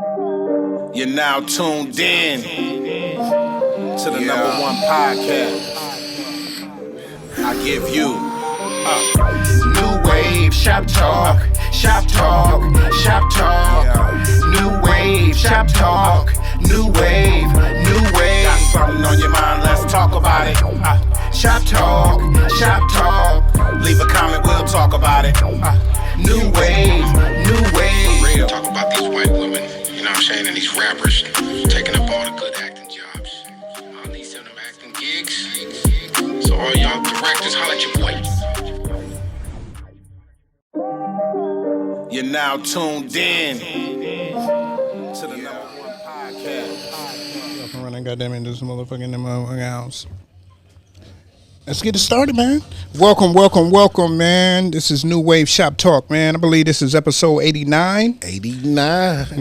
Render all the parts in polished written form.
You're now tuned in to the number one podcast. I give you New Wave Shop Talk, Shop Talk, Shop Talk. New Wave Shop Talk, New Wave, New Wave. Got something on your mind? Let's talk about it. Shop Talk, Shop Talk. Leave a comment, we'll talk about it. New Wave, New Wave. Real. Talk about these white women, you know what I'm saying, and these rappers taking up all the good acting jobs. All these them acting gigs. So all y'all directors, holla at your boy. You're now tuned in to the number one podcast. Up and running, goddamn it, this motherfucking house. Let's get it started, man. Welcome, man. This is New Wave Shop Talk, man. I believe this is episode 89. 89. You know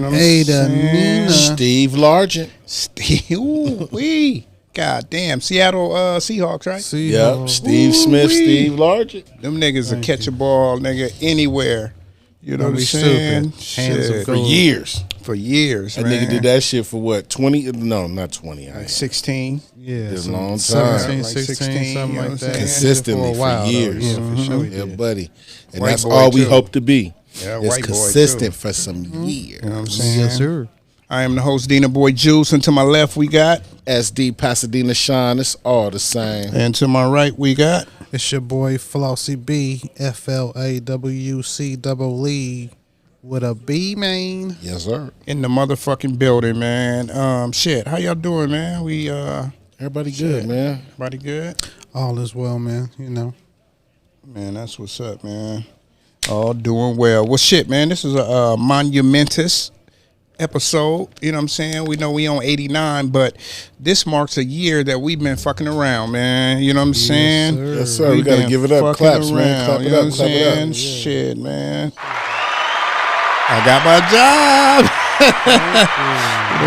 what I'm saying? Steve Largent. Steve, wee. God damn. Seattle Seahawks, right? Yep. Steve Smith, Steve Largent. Them niggas will catch a ball, nigga, anywhere. You know what I'm saying? Shit. For years. For years, That man. nigga did that shit for what? 20? No, not 20. Like 16. Yeah, It's a long time. 17, Like 16, 16, something you know like what that. I'm Consistently For a while, for years. though. Yeah, for sure. Yeah, buddy. And White that's boy, all we too. hope to be. Yeah, It's white boy, consistent too. for some years. You know what I'm saying? Yes, sir. I am the host, Dina Boy Juice, and to my left we got, SD Pasadena Shine, it's all the same. and to my right we got, It's your boy Flossie B, FLAWC with a B, man. Yes, sir. in the motherfucking building, man. Shit, how y'all doing, man? We, Everybody good, man. everybody good? All is well, man. You know. Man, that's what's up, man. All doing well. Well, shit, man, this is a monumentous episode. You know what I'm saying? We know we on 89, but this marks a year that we've been fucking around, man. You know what I'm saying? sir. Yes, sir. We We've got to been give it up. fucking Claps, man. around, Clap you it know up. what I'm Clap it saying? up. Shit, man. I got my job. You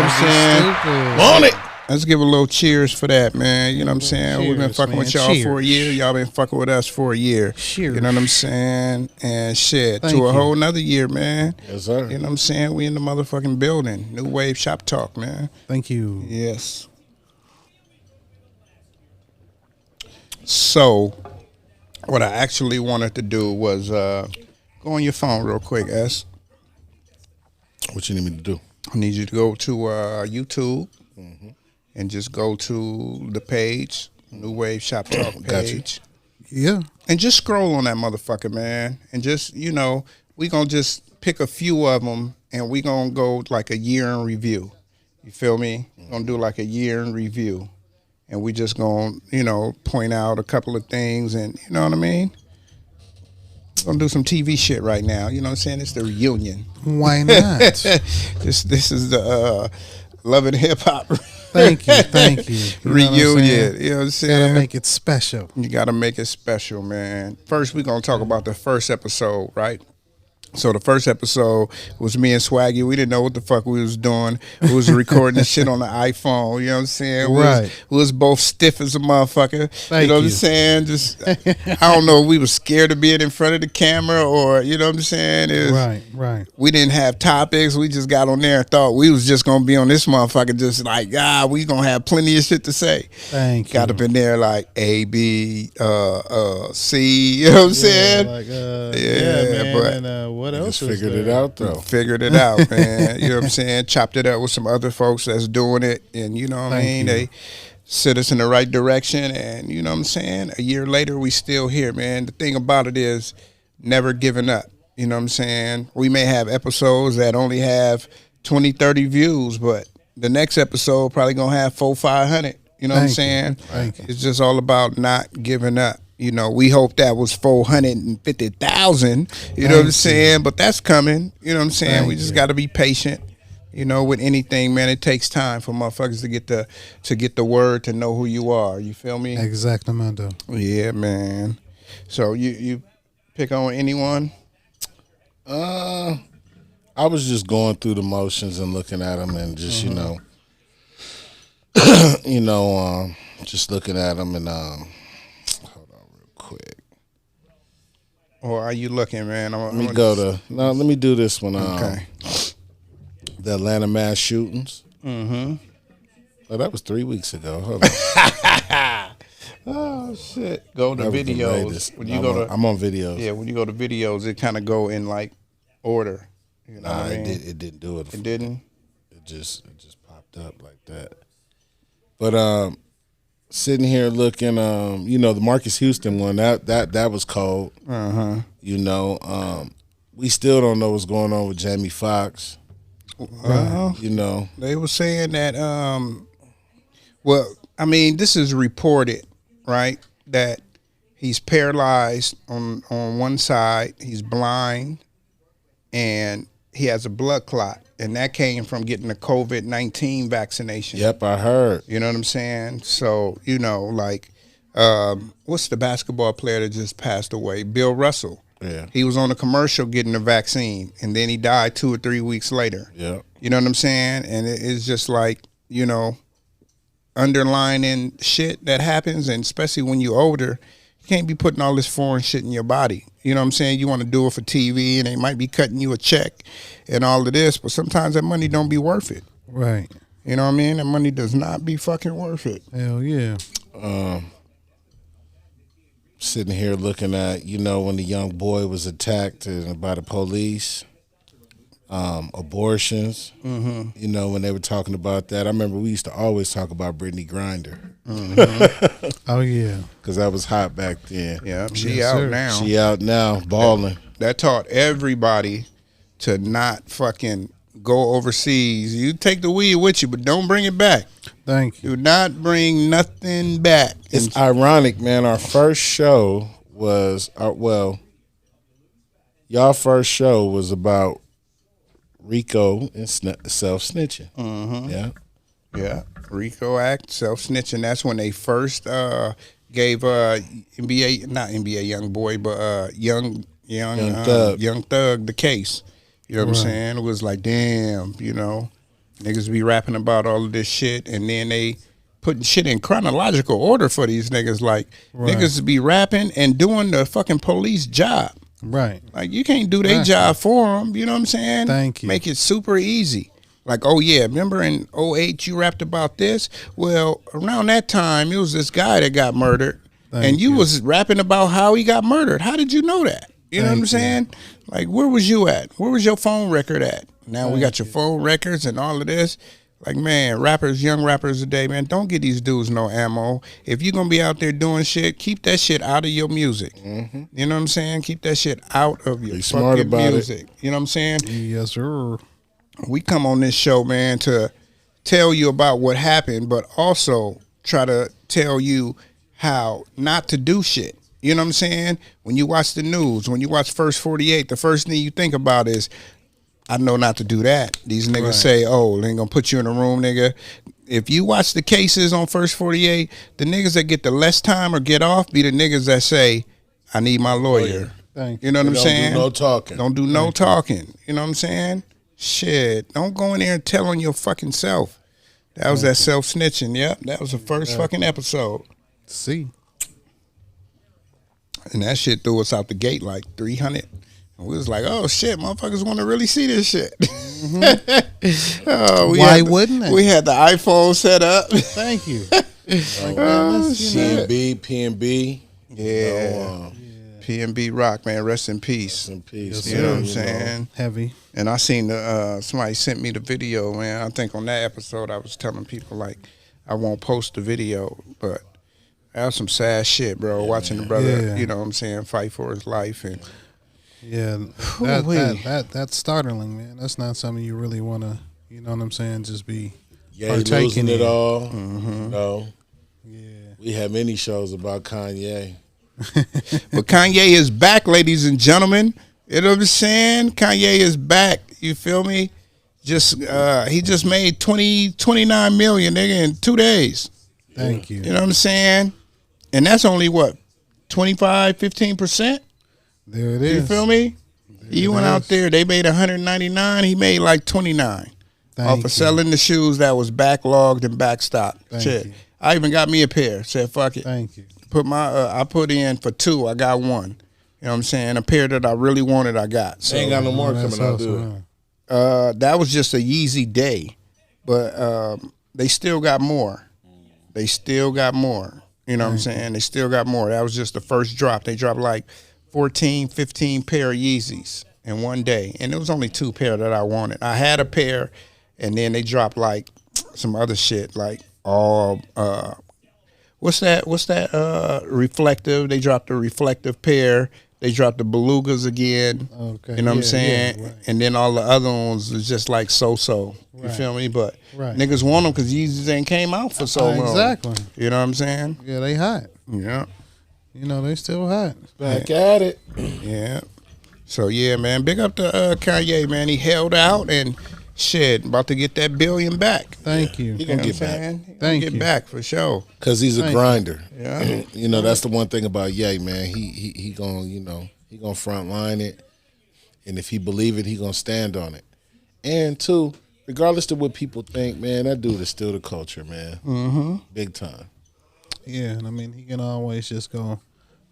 know what I'm saying? Stupid. On it. Let's give a little cheers for that, man. You know what I'm saying? We've been Cheers, fucking man. with y'all for a Cheers. year. Y'all been fucking with us for a year. Cheers. You know what I'm saying? And shit, Thank to a you. whole nother year, man. Yes, sir. You know what I'm saying? We in the motherfucking building. New Wave Shop Talk, man. Thank you. Yes. So, what I actually wanted to do was go on your phone real quick, S. What you need me to do? I need you to go to YouTube and just go to the page, New Wave Shop Talk Got you. page. Yeah. And just scroll on that motherfucker, man. And just, you know, we going to just pick a few of them and we going to go like a year in review. You feel me? Going to do like a year in review. And we just going to, you know, point out a couple of things and, you know what I mean? Going to do some TV shit right now. You know what I'm saying? It's the reunion. Why not? This is the Love and Hip Hop Thank you. Thank you. You know what I'm reunion. saying? You know what I'm saying? Gotta make it special. You got to make it special, man. First, we're going to talk about the first episode, right? So the first episode was me and Swaggy. We didn't know what the fuck we was doing. We was recording the shit on the iPhone. You know what I'm saying? Right. We was both stiff as a motherfucker. Thank you know what I'm you. saying? Just, I don't know. We was scared of being in front of the camera or, you know what I'm saying? It was- Right. We didn't have topics. We just got on there and thought we was just going to be on this motherfucker just like, we going to have plenty of shit to say. Thank Got you. up in there like A, B, C, you know what I'm saying? Like, Yeah, man. but and what Just else is figured it there? out, though. Figured it out, man. You know what I'm saying? Chopped it up with some other folks that's doing it. And you know what I Thank mean? you. They set us in the right direction. And you know what I'm saying? A year later, we still here, man. The thing about it is never giving up. You know what I'm saying? We may have episodes that only have 20, 30 views, but the next episode probably going to have 400, 500. You know what I'm Thank you. saying? Thank you. It's just all about not giving up. You know, we hope that was 450,000. You know what I'm saying? But that's coming. You know what I'm saying? Thank We just you. got to be patient. You know, with anything, man, it takes time for motherfuckers to get the word to know who you are. You feel me? Exactamente. Yeah, man. So you pick on anyone? I was just going through the motions and looking at them and just, just looking at them and, hold on real quick. Or are you looking, man? Let me do this one. Okay. the Atlanta mass shootings. Mm-hmm. Oh, that was 3 weeks ago. Hold on. Oh shit! Go to That was the videos. latest. When you I'm on videos. yeah, when you go to videos, it kind of go in like order. You know Nah, what I mean? it didn't do it. It didn't. It just popped up like that. But sitting here looking, the Marcus Houston one that was cold. You know, we still don't know what's going on with Jaimie Fox. You know, They were saying that. Well, I mean, this is reported, right? That he's paralyzed on one side, he's blind, and he has a blood clot, and that came from getting the COVID-19 vaccination. Yep, I heard. You know what I'm saying? So, you know, like, what's the basketball player that just passed away? Bill Russell. Yeah. He was on a commercial getting the vaccine, and then he died 2 or 3 weeks later. Yep. You know what I'm saying? And it's just like, you know, underlining shit that happens, and especially when you're older, you can't be putting all this foreign shit in your body. You know what I'm saying? You want to do it for TV, and they might be cutting you a check and all of this, but sometimes that money don't be worth it. Right. You know what I mean? That money does not be fucking worth it. Hell yeah. Sitting here looking at, when the young boy was attacked by the police, abortions, when they were talking about that. I remember we used to always talk about Brittany Griner. Oh yeah. Because that was hot back then. Yeah, she Yes, out sir. now. She out now, balling. That taught everybody to not fucking go overseas. You take the weed with you, but don't bring it back. Thank you. Do not bring nothing back. It's ironic, man. Our first show was, y'all first show was about Rico and self-snitching. Yeah. Yeah, RICO Act, self-snitching. That's when they first gave not NBA young boy, but young thug the case. You know what I'm saying? It was like, damn, niggas be rapping about all of this shit, and then they putting shit in chronological order for these niggas. Like, niggas be rapping and doing the fucking police job. Right. Like, you can't do their job for them. You know what I'm saying? Thank you. Make it super easy. Like, oh yeah, remember in 2008 you rapped about this? Well, around that time, it was this guy that got murdered, and you was rapping about how he got murdered. How did you know that? You know what I'm saying? Like, where was you at? Where was your phone record at? Now we got your phone records and all of this. Like, man, young rappers today, man, don't get these dudes no ammo. If you're going to be out there doing shit, keep that shit out of your music. You know what I'm saying? Keep that shit out of your fucking music. You know what I'm saying? Yes, sir. We come on this show, man, to tell you about what happened, but also try to tell you how not to do shit. You know what I'm saying? When you watch the news, when you watch First 48, the first thing you think about is, I know not to do that. These niggas say, oh, they ain't gonna put you in a room, nigga. If you watch the cases on First 48, the niggas that get the less time or get off be the niggas that say, I need my lawyer. Thank you. You know what I'm saying? Don't do no talking. Don't do no talking. You know what I'm saying? Shit. Don't go in there and tell on your fucking self. That was that self-snitching. Yep. That was the first fucking episode. See. And that shit threw us out the gate like 300. And we was like, oh shit, motherfuckers want to really see this shit. Why wouldn't they? We had the iPhone set up. Thank you. PNB. Yeah. PNB Rock, man. Rest in peace. In peace. You know what I'm saying? Heavy. And I seen somebody sent me the video, man. I think on that episode I was telling people like I won't post the video, but that was some sad shit, bro. Watching the brother, you know what I'm saying, fight for his life and that's startling, man. That's not something you really want to, you know what I'm saying, just be partaking losing it in. all. We have many shows about Kanye. But Kanye is back, ladies and gentlemen. You know what I'm saying? Kanye is back. You feel me? He just made 29 million, nigga, in 2 days. Thank you. You know what I'm saying? And that's only what, 15%? There it is. You feel me? He went out there, they made 199, he made like 29 off of selling the shoes that was backlogged and backstopped. Shit. You. I even got me a pair. Said fuck it. Thank you. I put in for 2, I got 1. You know what I'm saying? A pair that I really wanted, I got. So They ain't got no more coming out, do it? That was just a Yeezy day, but they still got more. They still got more. You know what I'm saying? They still got more. That was just the first drop. They dropped like 14, 15 pair of Yeezys in one day, and it was only 2 pair that I wanted. I had a pair, and then they dropped like some other shit, like all what's that? Reflective. They dropped a reflective pair. They dropped the belugas again. Okay. You know what I'm saying? Right. And then all the other ones was just like so. You feel me? But niggas want them because Yeezys ain't came out for so long. Exactly. You know what I'm saying? Yeah, they hot. Yeah. You know, they still hot. Back at it. Yeah. So yeah, man. Big up to Kanye, man. He held out and shit, about to get that $1 billion back. Thank you. He gonna get back. Thank you. Get back for sure. Cause he's a grinder. Yeah. You know, that's the one thing about Ye, man. He gonna, you know, he gonna front line it. And if he believe it, he gonna stand on it. And two, regardless of what people think, man, that dude is still the culture, man. Mm-hmm. Big time. Yeah, and I mean, he can always just go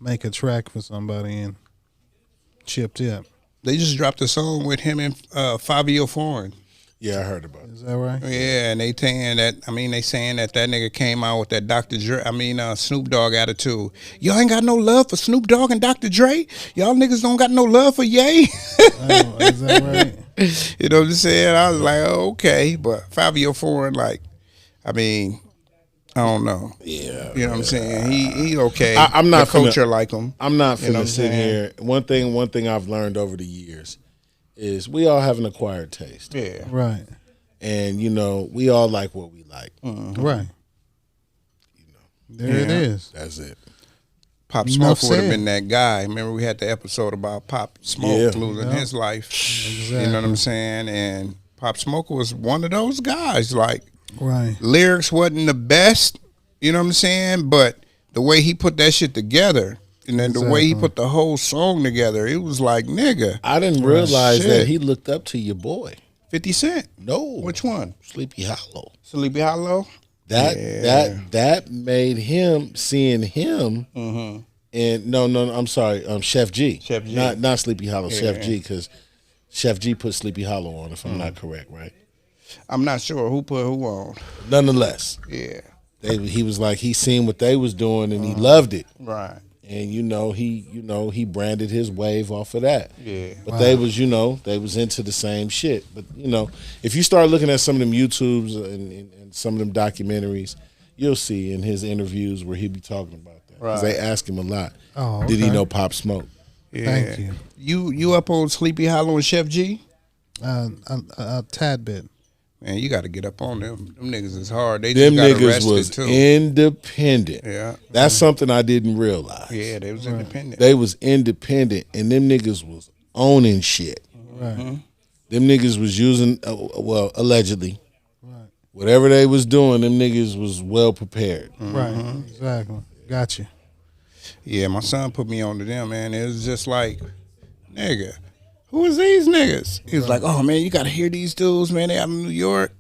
make a track for somebody and chip tip. They just dropped a song with him and Fabio Foreign. Yeah, I heard about it. Is that right? Yeah, and they saying that. I mean, they saying that nigga came out with that Snoop Dogg attitude. Y'all ain't got no love for Snoop Dogg and Dr. Dre. Y'all niggas don't got no love for Ye. Oh, is that right? You know what I'm saying? I was like, oh, okay, but Fabio Foreign, like, I mean, I don't know. Yeah, you know what I'm saying? He okay. I'm not the culture like him. I'm not You know what finna I'm sit saying? here. One thing I've learned over the years is we all have an acquired taste. Yeah, Right. And, you know, we all like what we like. Right. You know, There it is. that's it. Pop Enough Smoke would have said. been that guy. Remember we had the episode about Pop Smoke Yeah. losing his life. Exactly. You know what I'm saying? And Pop Smoke was one of those guys. Like, Right. lyrics wasn't the best, you know what I'm saying? But the way he put that shit together, and then the way he Exactly. put the whole song together, it was like, nigga, I didn't realize shit. that he looked up to your boy. 50 Cent. No. Which one? Sleepy Hollow. Sleepy Hollow? That made him seeing him and no, I'm sorry, Chef G. Chef G. Not Sleepy Hollow, Chef G, because Chef G put Sleepy Hollow on, if I'm not correct, right? I'm not sure who put who on. Nonetheless, Yeah. he was like, he seen what they was doing and he loved it. Right. And he branded his wave off of that. Yeah. But they was into the same shit. But if you start looking at some of them YouTubes and some of them documentaries, you'll see in his interviews where he be talking about that. Because they ask him a lot. Oh, Did he okay. know Pop Smoke? Yeah. Thank you. You up on Sleepy Hollow and Chef G? A tad bit. Man, you got to get up on them. Them niggas is hard. They Them just got niggas arrested was too. independent. Yeah. That's something I didn't realize. Yeah, they was independent. They was independent, and them niggas was owning shit. Right. Mm-hmm. Them niggas was using, allegedly, Right. whatever they was doing, them niggas was well prepared. Right. Exactly. Got you. Yeah, my son put me on to them, man. It was just like, nigga, who is these niggas? He was like, oh, man, you got to hear these dudes, man. They out in New York.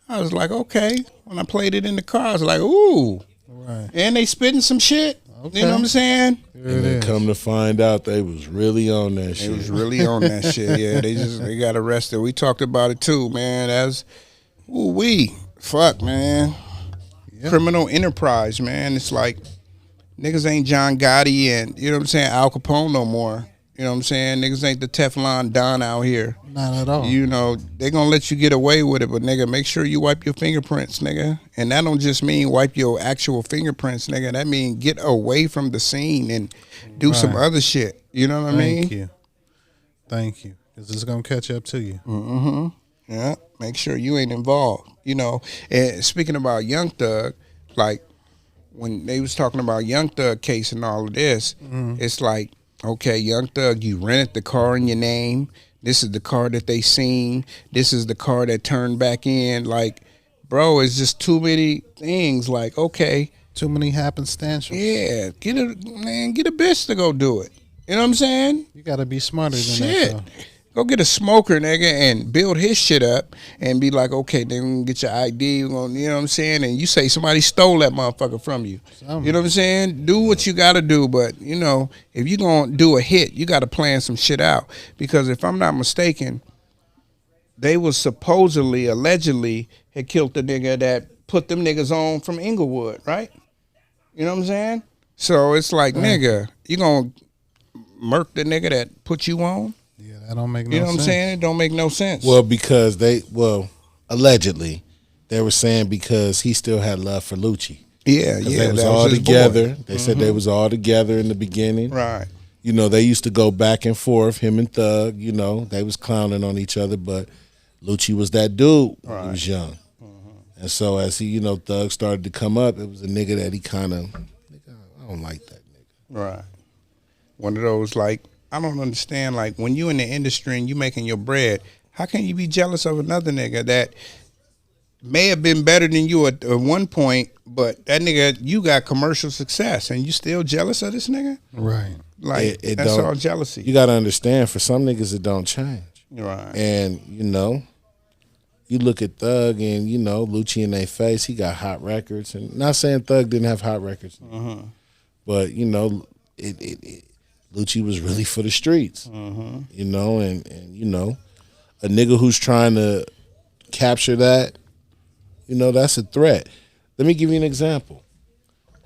I was like, okay. When I played it in the car, I was like, ooh. Right. And they spitting some shit. Okay. You know what I'm saying? There And it then is. come to find out, they was really on that They shit. was really on that shit. Yeah, they got arrested. We talked about it too, man. Fuck, man. Yeah. Criminal enterprise, man. It's like niggas ain't John Gotti and, you know what I'm saying, Al Capone no more. You know what I'm saying? Niggas ain't the Teflon Don out here. Not at all. You know, they gonna let you get away with it, but nigga, make sure you wipe your fingerprints, nigga. And that don't just mean wipe your actual fingerprints, nigga. That mean get away from the scene and do some Right. other shit. You know what I mean? Thank you. Thank you. Because it's going to catch up to you. Yeah, make sure you ain't involved. You know, and speaking about Young Thug, like when they was talking about Young Thug case and all of this, it's like, okay, Young Thug, you rented the car in your name. This is the car that they seen. This is the car that turned back in. Like, bro, it's just too many things. Like, okay, Too many happenstantials. yeah, get a bitch to go do it. You know what I'm saying? You got to be smarter than Shit. that, Go get a smoker, nigga, and build his shit up and be like, okay, then we can get your ID. We're gonna, you know what I'm saying? And you say somebody stole that motherfucker from you. You know what I'm saying? Do what you got to do. But, you know, if you're going to do a hit, you got to plan some shit out. Because if I'm not mistaken, they was supposedly, allegedly, had killed the nigga that put them niggas on from Inglewood, right? You know what I'm saying? So it's like, nigga, you gonna murk the nigga that put you on? Yeah, that don't make no sense. You know what I'm saying? It don't make no sense. Well, because allegedly, they were saying because he still had love for Lucci. Yeah, They was that all his together. boy. They said they was all together in the beginning. Right. You know, they used to go back and forth, him and Thug, you know, they was clowning on each other, but Lucci was that dude when he was young. And so as he, you know, Thug started to come up, it was a nigga that he kind of, I don't like that nigga. Right. One of those, like, I don't understand, like, when you in the industry and you making your bread, how can you be jealous of another nigga that may have been better than you at one point, but that nigga, you got commercial success and you still jealous of this nigga? Right. Like, that's all jealousy. You got to understand, for some niggas, it don't change. Right. And, you know, you look at Thug and, you know, Lucci in their face, he got hot records. And not saying Thug didn't have hot records. But, you know, Lucci was really for the streets. You know, and, you know, a nigga who's trying to capture that, you know, that's a threat. Let me give you an example.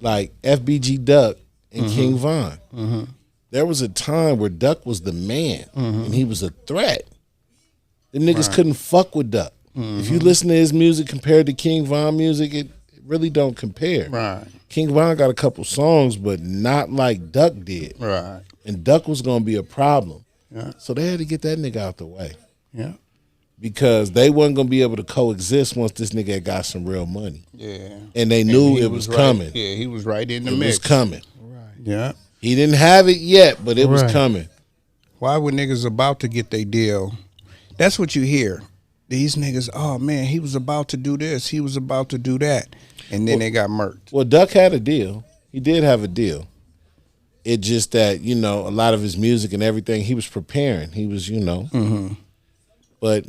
Like FBG Duck and King Von. There was a time where Duck was the man and he was a threat. Them niggas couldn't fuck with Duck. If you listen to his music compared to King Von music, it really don't compare. Right. King Von got a couple songs, but not like Duck did. Right. And Duck was gonna be a problem. Yeah. So they had to get that nigga out the way. Yeah. Because they wasn't gonna be able to coexist once this nigga had got some real money. Yeah. And they knew he it was right. coming. Yeah, he was right in the It mix. was coming. Yeah. He didn't have it yet, but it was Right. coming. Why would niggas about to get their deal? That's what you hear. These niggas, oh man, he was about to do this, he was about to do that, and then they got murked. Well, Duck had a deal. He did have a deal. It just that, you know, a lot of his music and everything, he was preparing. He was, you know, but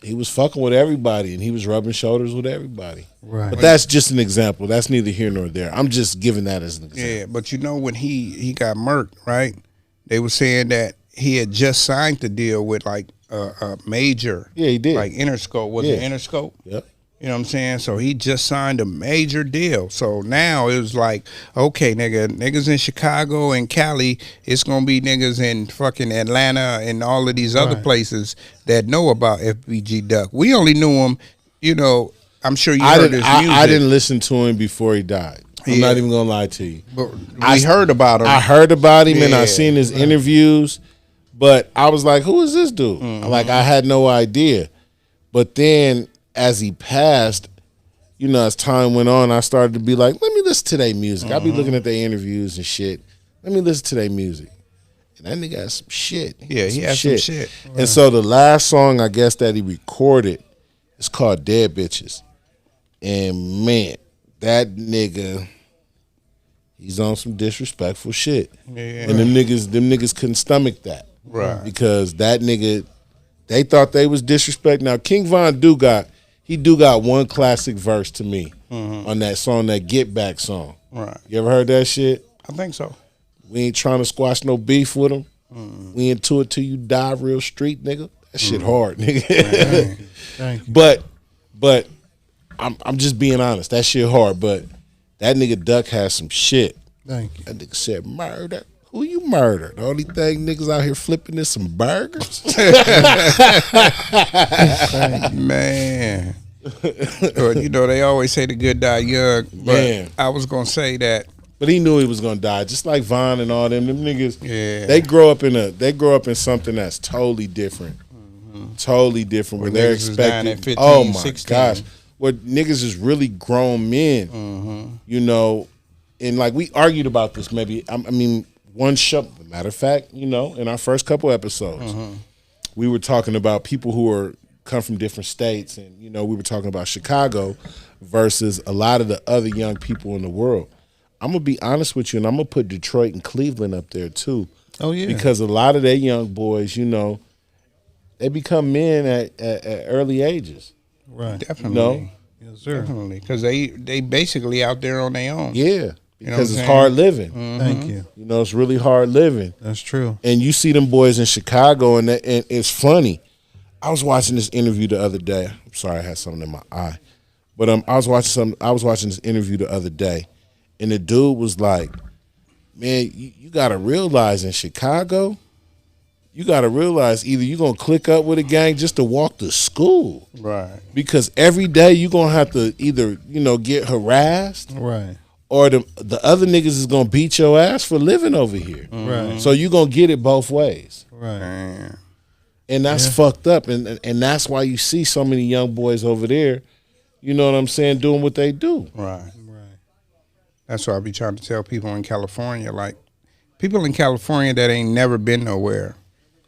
he was fucking with everybody and he was rubbing shoulders with everybody. Right. But that's just an example. That's neither here nor there. I'm just giving that as an example. Yeah, but you know when he got murked, right? They were saying that he had just signed the deal with like a major. Yeah, he did. Like Interscope. Was it Interscope? Yep. You know what I'm saying? So he just signed a major deal. So now it was like, okay, niggas in Chicago and Cali, it's gonna be niggas in fucking Atlanta and all of these other places that know about FBG Duck. We only knew him, you know, I'm sure you heard his music. I didn't listen to him before he died. I'm not even gonna lie to you. But we heard about him. I heard about him and Yeah. I seen his interviews, but I was like, who is this dude? Like, I had no idea. But then as he passed, you know, as time went on, I started to be like, let me listen to their music. I'll be looking at their interviews and shit. Let me listen to their music. And that nigga has some shit. Yeah, he has some shit. And so the last song, I guess, that he recorded is called Dead Bitches. And man, that nigga, he's on some disrespectful shit. Yeah. And them niggas couldn't stomach that. Right. Because that nigga, they thought they was disrespect. Now King Von do got one classic verse to me on that song, that Get Back song. Right. You ever heard that shit? I think so. We ain't trying to squash no beef with him. We into it till you die, real street nigga. That shit hard, nigga. Thank you. But I'm just being honest. That shit hard. But that nigga Duck has some shit. Thank you. That nigga said murder. Who you murdered? The only thing niggas out here flipping is some burgers. Man. Well, you know, they always say the good die young. But Man. I was going to say that. But he knew he was gonna die, just like Von and all them. Them niggas, Yeah. they grow up in something that's totally different. Totally different. Where they're niggas was dying expecting, at 15, oh my 16. gosh. Where niggas is really grown men. You know, and like we argued about this maybe, I mean, one show, matter of fact, you know, in our first couple episodes, we were talking about people who come from different states, and you know, we were talking about Chicago versus a lot of the other young people in the world. I'm gonna be honest with you, and I'm gonna put Detroit and Cleveland up there too. Oh yeah. Because a lot of their young boys, you know, they become men at early ages. Right. Definitely. No. Yes, sir. Definitely. Because they basically out there on their own. Yeah, You know what because I'm it's saying? hard living. Thank you. You know, it's really hard living. That's true. And you see them boys in Chicago, and it's funny. I was watching this interview the other day. I'm sorry, I had something in my eye, but I was watching this interview the other day, and the dude was like, "Man, you got to realize in Chicago, you got to realize either you're gonna click up with a gang just to walk to school, Right. because every day you're gonna have to either get harassed, Right. or the other niggas is gonna beat your ass for living over here. Right. So you're gonna get it both ways." Right. Damn. And that's fucked up, and that's why you see so many young boys over there, you know what I'm saying, doing what they do. Right. Right. That's why I be trying to tell people in California, like, people in California that ain't never been nowhere,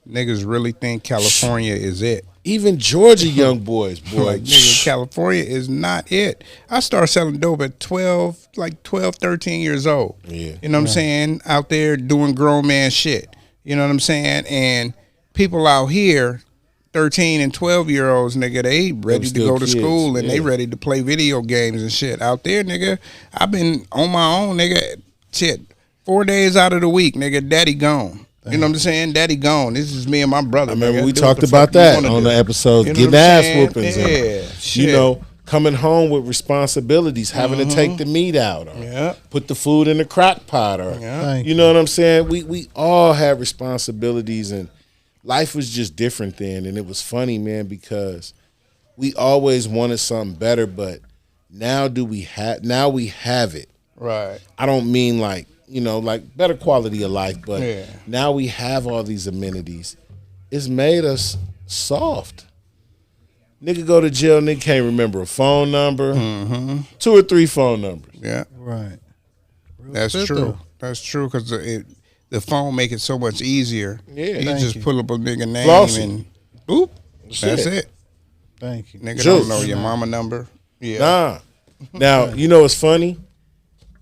niggas really think California is it. Even Georgia young boys, boy. Like, nigga, California is not it. I started selling dope at 12, 13 years old. Yeah. You know what I'm saying? Out there doing grown man shit. You know what I'm saying? And people out here, 13 and 12-year-olds, nigga, they ready to still go to kids, school and they yeah. ready to play video games and shit. Out there, nigga, I've been on my own, nigga, shit, 4 days out of the week, nigga, daddy gone. You know what I'm saying? Daddy gone. This is me and my brother. I remember nigga. we Do talked what the about fuck you that wanna on do. the episode, You know getting what I'm ass saying? whoopings. Yeah, and, shit. coming home with responsibilities, having to take the meat out, or Yeah. put the food in the crock pot, or Thank you know what I'm saying? We all had responsibilities, and life was just different then. And it was funny, man, because we always wanted something better, but now we have it. Right. I don't mean like better quality of life, but Yeah. now we have all these amenities. It's made us soft. Nigga go to jail, nigga can't remember a phone number, 2 or 3 phone numbers. Yeah. Right. That's shit, true. though. That's true because the phone make it so much easier. Yeah. You Thank just you. pull up a nigga name Flossy. and boop. That's Shit. it. Thank you. Nigga Juice. don't know your mama number. Yeah. Nah. Now, you know what's funny?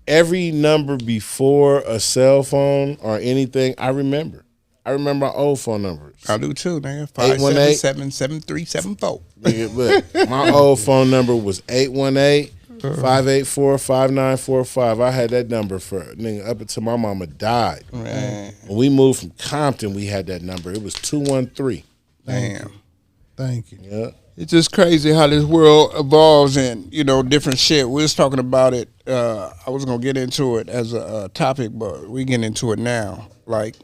Every number before a cell phone or anything, I remember. I remember my old phone numbers. I do too, nigga. 818. 577-7374. Nigga, look, my old phone number was 818-584-5945. I had that number for up until my mama died. Man. When we moved from Compton, we had that number. It was 213. Damn. Thank you. Yeah. It's just crazy how this world evolves and, different shit. We was talking about it. I was going to get into it as a topic, but we get into it now. Like,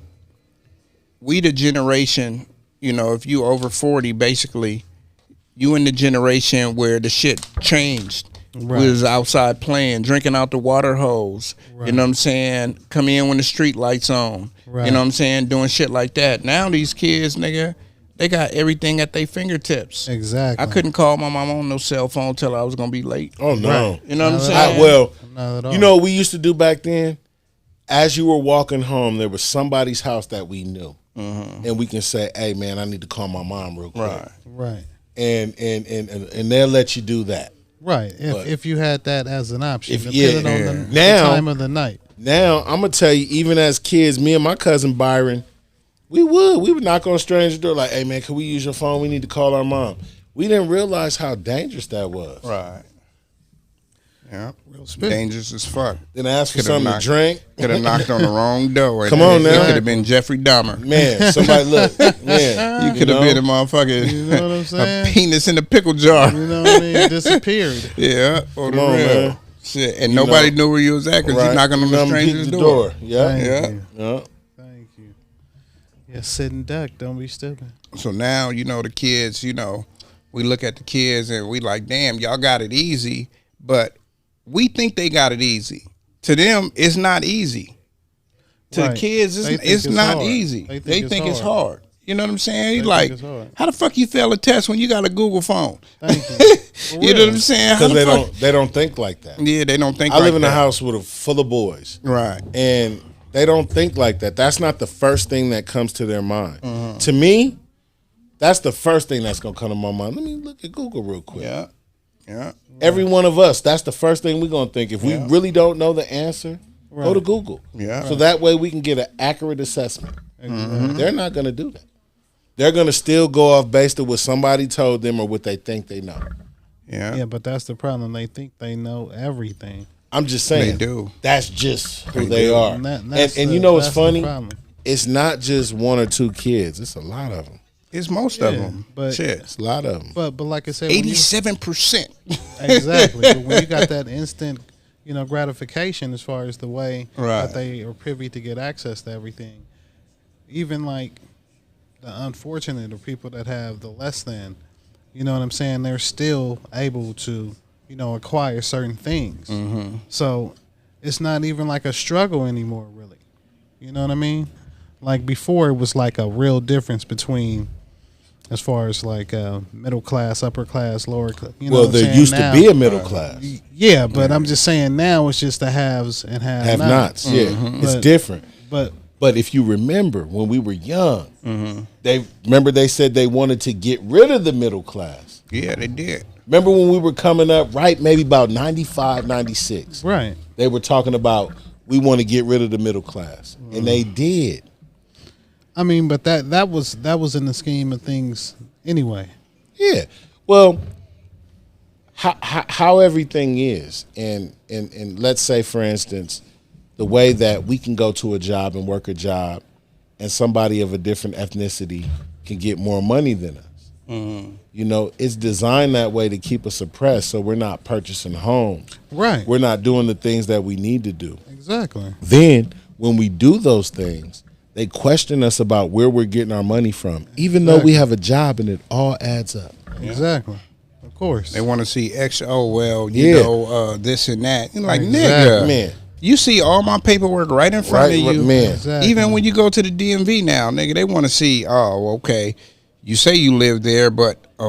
we the generation, if you over 40, basically, you in the generation where the shit changed. Right. We was outside playing, drinking out the water hose. Right. You know what I'm saying? Come in when the street lights on. Right. You know what I'm saying? Doing shit like that. Now these kids, nigga, they got everything at their fingertips. Exactly. I couldn't call my mom on no cell phone till I was gonna be late. Oh, no. Right. You know what I'm Not at saying? all. Well, Not at all. you know what we used to do back then? As you were walking home, there was somebody's house that we knew. And we can say, hey, man, I need to call my mom real quick. Right. Right. And they'll let you do that. Right. But- If you had that as an option, If- depending yeah. on Yeah. the Now- time of the night. Now, I'm going to tell you, even as kids, me and my cousin Byron, we would knock on a stranger's door like, hey, man, can we use your phone? We need to call our mom. We didn't realize how dangerous that was. Right. Yeah. spit. Dangerous as fuck. Then ask for Coulda something knocked- to drink. Could have knocked on the wrong door. Come on now. You could have been Jeffrey Dahmer. Man, somebody look. Man, You could have been a motherfucking You know what I'm saying? a penis in a pickle jar. You know what I mean? Disappeared. Yeah, for the Come on, real. man. Shit, and nobody knew where you was at because Right. you knocking on the Come peek stranger's the door. Yeah. Thank Yeah. you. Yeah. Thank you. Yeah, sit and duck. Don't be stupid. So now, the kids, we look at the kids and we like, damn, y'all got it easy, but we think they got it easy. To them, it's not easy. To Right. the kids, They think it's not hard. easy. They think it's hard. hard. You know what I'm saying? They Like, think it's hard. how the fuck you fail a test when you got a Google phone? Thank you. For You know real. what I'm saying? How Because the fuck- they don't think like that. Yeah, they don't think I like live in a that. house with full of boys. Right. And they don't think like that. That's not the first thing that comes to their mind. To me, that's the first thing that's going to come to my mind. Let me look at Google real quick. Yeah. Yeah. Every one of us, that's the first thing we're going to think. If we really don't know the answer, go to Google. Yeah. So that way we can get an accurate assessment. Exactly. They're not going to do that. They're going to still go off based on what somebody told them or what they think they know. Yeah. Yeah, but that's the problem. They think they know everything. I'm just saying. They do. That's just who they do. are. And And you know what's that's the funny? problem. It's not just 1 or 2 kids. It's a lot of them. It's most of them. but- Shit. It's a lot of them. But like I said, when you- 87%. exactly. But when you got that instant, gratification as far as the way Right. that they are privy to get access to everything, even like the unfortunate or people that have the less than, you know what I'm saying? They're still able to, acquire certain things. Mm-hmm. So it's not even like a struggle anymore, really. You know what I mean? Like before, it was like a real difference between, as far as like middle class, upper class, lower class. Well, there used to be a middle class. Yeah, but I'm just saying now it's just the haves and Have-nots. Yeah, it's But- different. But But if you remember when we were young, they said they wanted to get rid of the middle class. Yeah, they did. Remember when we were coming up, right? Maybe about 95, 96. right, They were talking about we want to get rid of the middle class, and they did. I mean, but that was in the scheme of things anyway. Yeah. Well, how everything is, and let's say, for instance, the way that we can go to a job and work a job, and somebody of a different ethnicity can get more money than us. It's designed that way to keep us oppressed, so we're not purchasing homes. Right. We're not doing the things that we need to do. Exactly. Then, when we do those things, they question us about where we're getting our money from, even though we have a job and it all adds up. Exactly. Of course. They want to see X. Oh, well, this and that. You're like, Exactly. nigga, Man. you see all my paperwork right in front of you. Man. Exactly. Even when you go to the DMV now, nigga, they want to see, oh, okay, you say you live there, but, we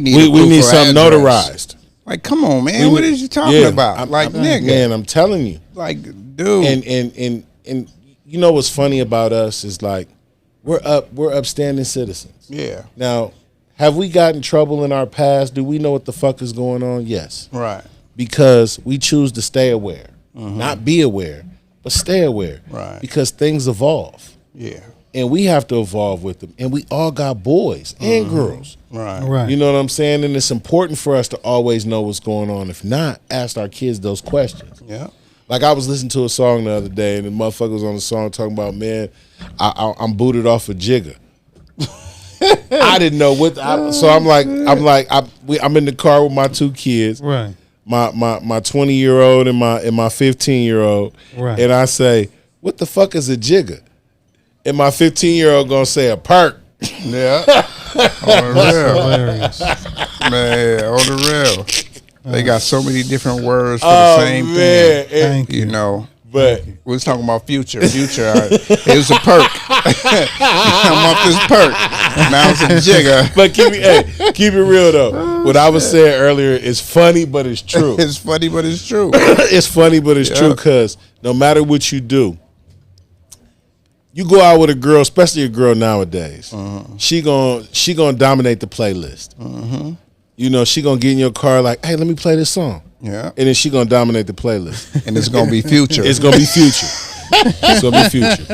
need a we proof need of something address. notarized. Like, come on, man. What is you talking about? Nigga. Man, I'm telling you. Like, dude. And you know what's funny about us is like we're upstanding citizens. Yeah. Now, have we gotten trouble in our past? Do we know what the fuck is going on? Yes. Right. Because we choose to stay aware. Not be aware, but stay aware. Right. Because things evolve. Yeah. And we have to evolve with them. And we all got boys and girls. Right. Right. You know what I'm saying? And it's important for us to always know what's going on. If not, ask our kids those questions. Yeah. Like I was listening to a song the other day, and the motherfucker was on the song talking about, man, I'm booted off a Jigga. I didn't know what. So I'm in the car with my two kids, Right. my 20-year-old and my 15-year-old, Right. and I say, what the fuck is a Jigga? And my 15-year-old gonna say a perk. Yeah. On the real. Hilarious. Man, on the real. They got so many different words for the same thing. Thank you. You know. But We was talking about future. It was a perk. I'm off this perk. Now it's a Jigga. but keep it real though. What I was saying earlier is funny, but it's true. It's funny, but it's true. It's funny, but it's true because no matter what you do, you go out with a girl, especially a girl nowadays. She gonna dominate the playlist. She gonna get in your car like, hey, let me play this song. Yeah. And then she gonna dominate the playlist. And it's gonna be future. It's gonna be future. It's gonna be future.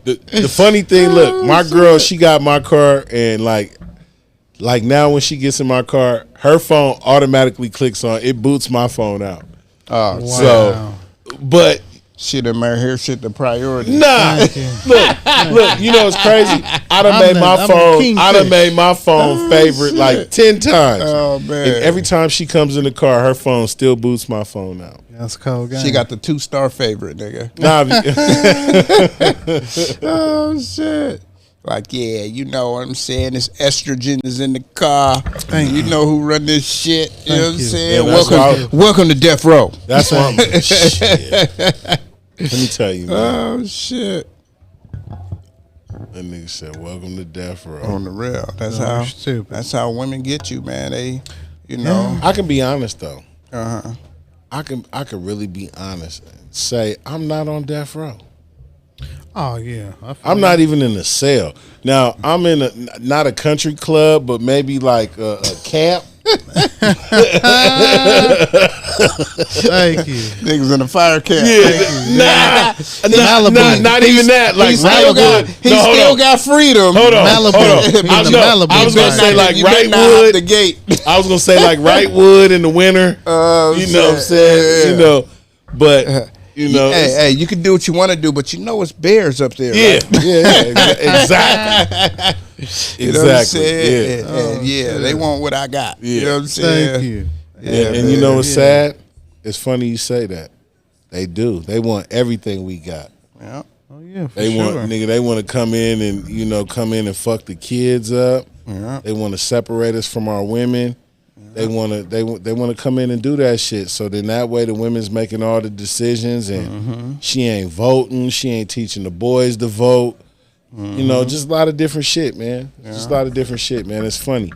The funny thing, look, my girl, she got my car, and like now when she gets in my car, her phone automatically clicks on. It boots my phone out. Oh, Wow. So, but shit, that man here shit the priority. nah, look, you know what's crazy? I done made my phone favorite like 10 times. Oh man. And every time she comes in the car, her phone still boots my phone out. That's cold. She got the 2-star favorite, nigga. Nah, Oh shit. Like, yeah, you know what I'm saying? This estrogen is in the car. You know who run this shit. You know what I'm saying? Yeah, that's Welcome to Death Row. that's why I'm shit. Let me tell you, man. Oh shit. That nigga said, "Welcome to Death Row." On the real. That's No, how you're stupid. that's how women get you, man. They know. I can be honest though. Uh-huh. I can really be honest and say I'm not on death row. Oh yeah. I'm not even in a cell. Now I'm in not a country club, but maybe like a camp. Thank you. Niggas in a fire camp. Not even that. Like He still got freedom. Hold on. Malibu. I was gonna say like You better not hop Wrightwood. the gate. I was gonna say like Wrightwood in the winter. Oh, You know what I'm shit. saying? Yeah. You know, but You know, hey, you can do what you want to do, but you know it's bears up there. yeah, Right? exactly. You know what I'm Exactly. saying? Yeah. And they want what I got. Yeah. You know what I'm saying? Thank you. Yeah, And you know what's Yeah. sad? It's funny you say that. They do. They want everything we got. Yeah. Oh yeah, for They sure. want they want to come in and fuck the kids up. Yeah. They want to separate us from our women. They want to come in and do that shit. So then that way the women's making all the decisions and she ain't voting. She ain't teaching the boys to vote. You know, just a lot of different shit, man. Just a lot of different shit, man. It's funny.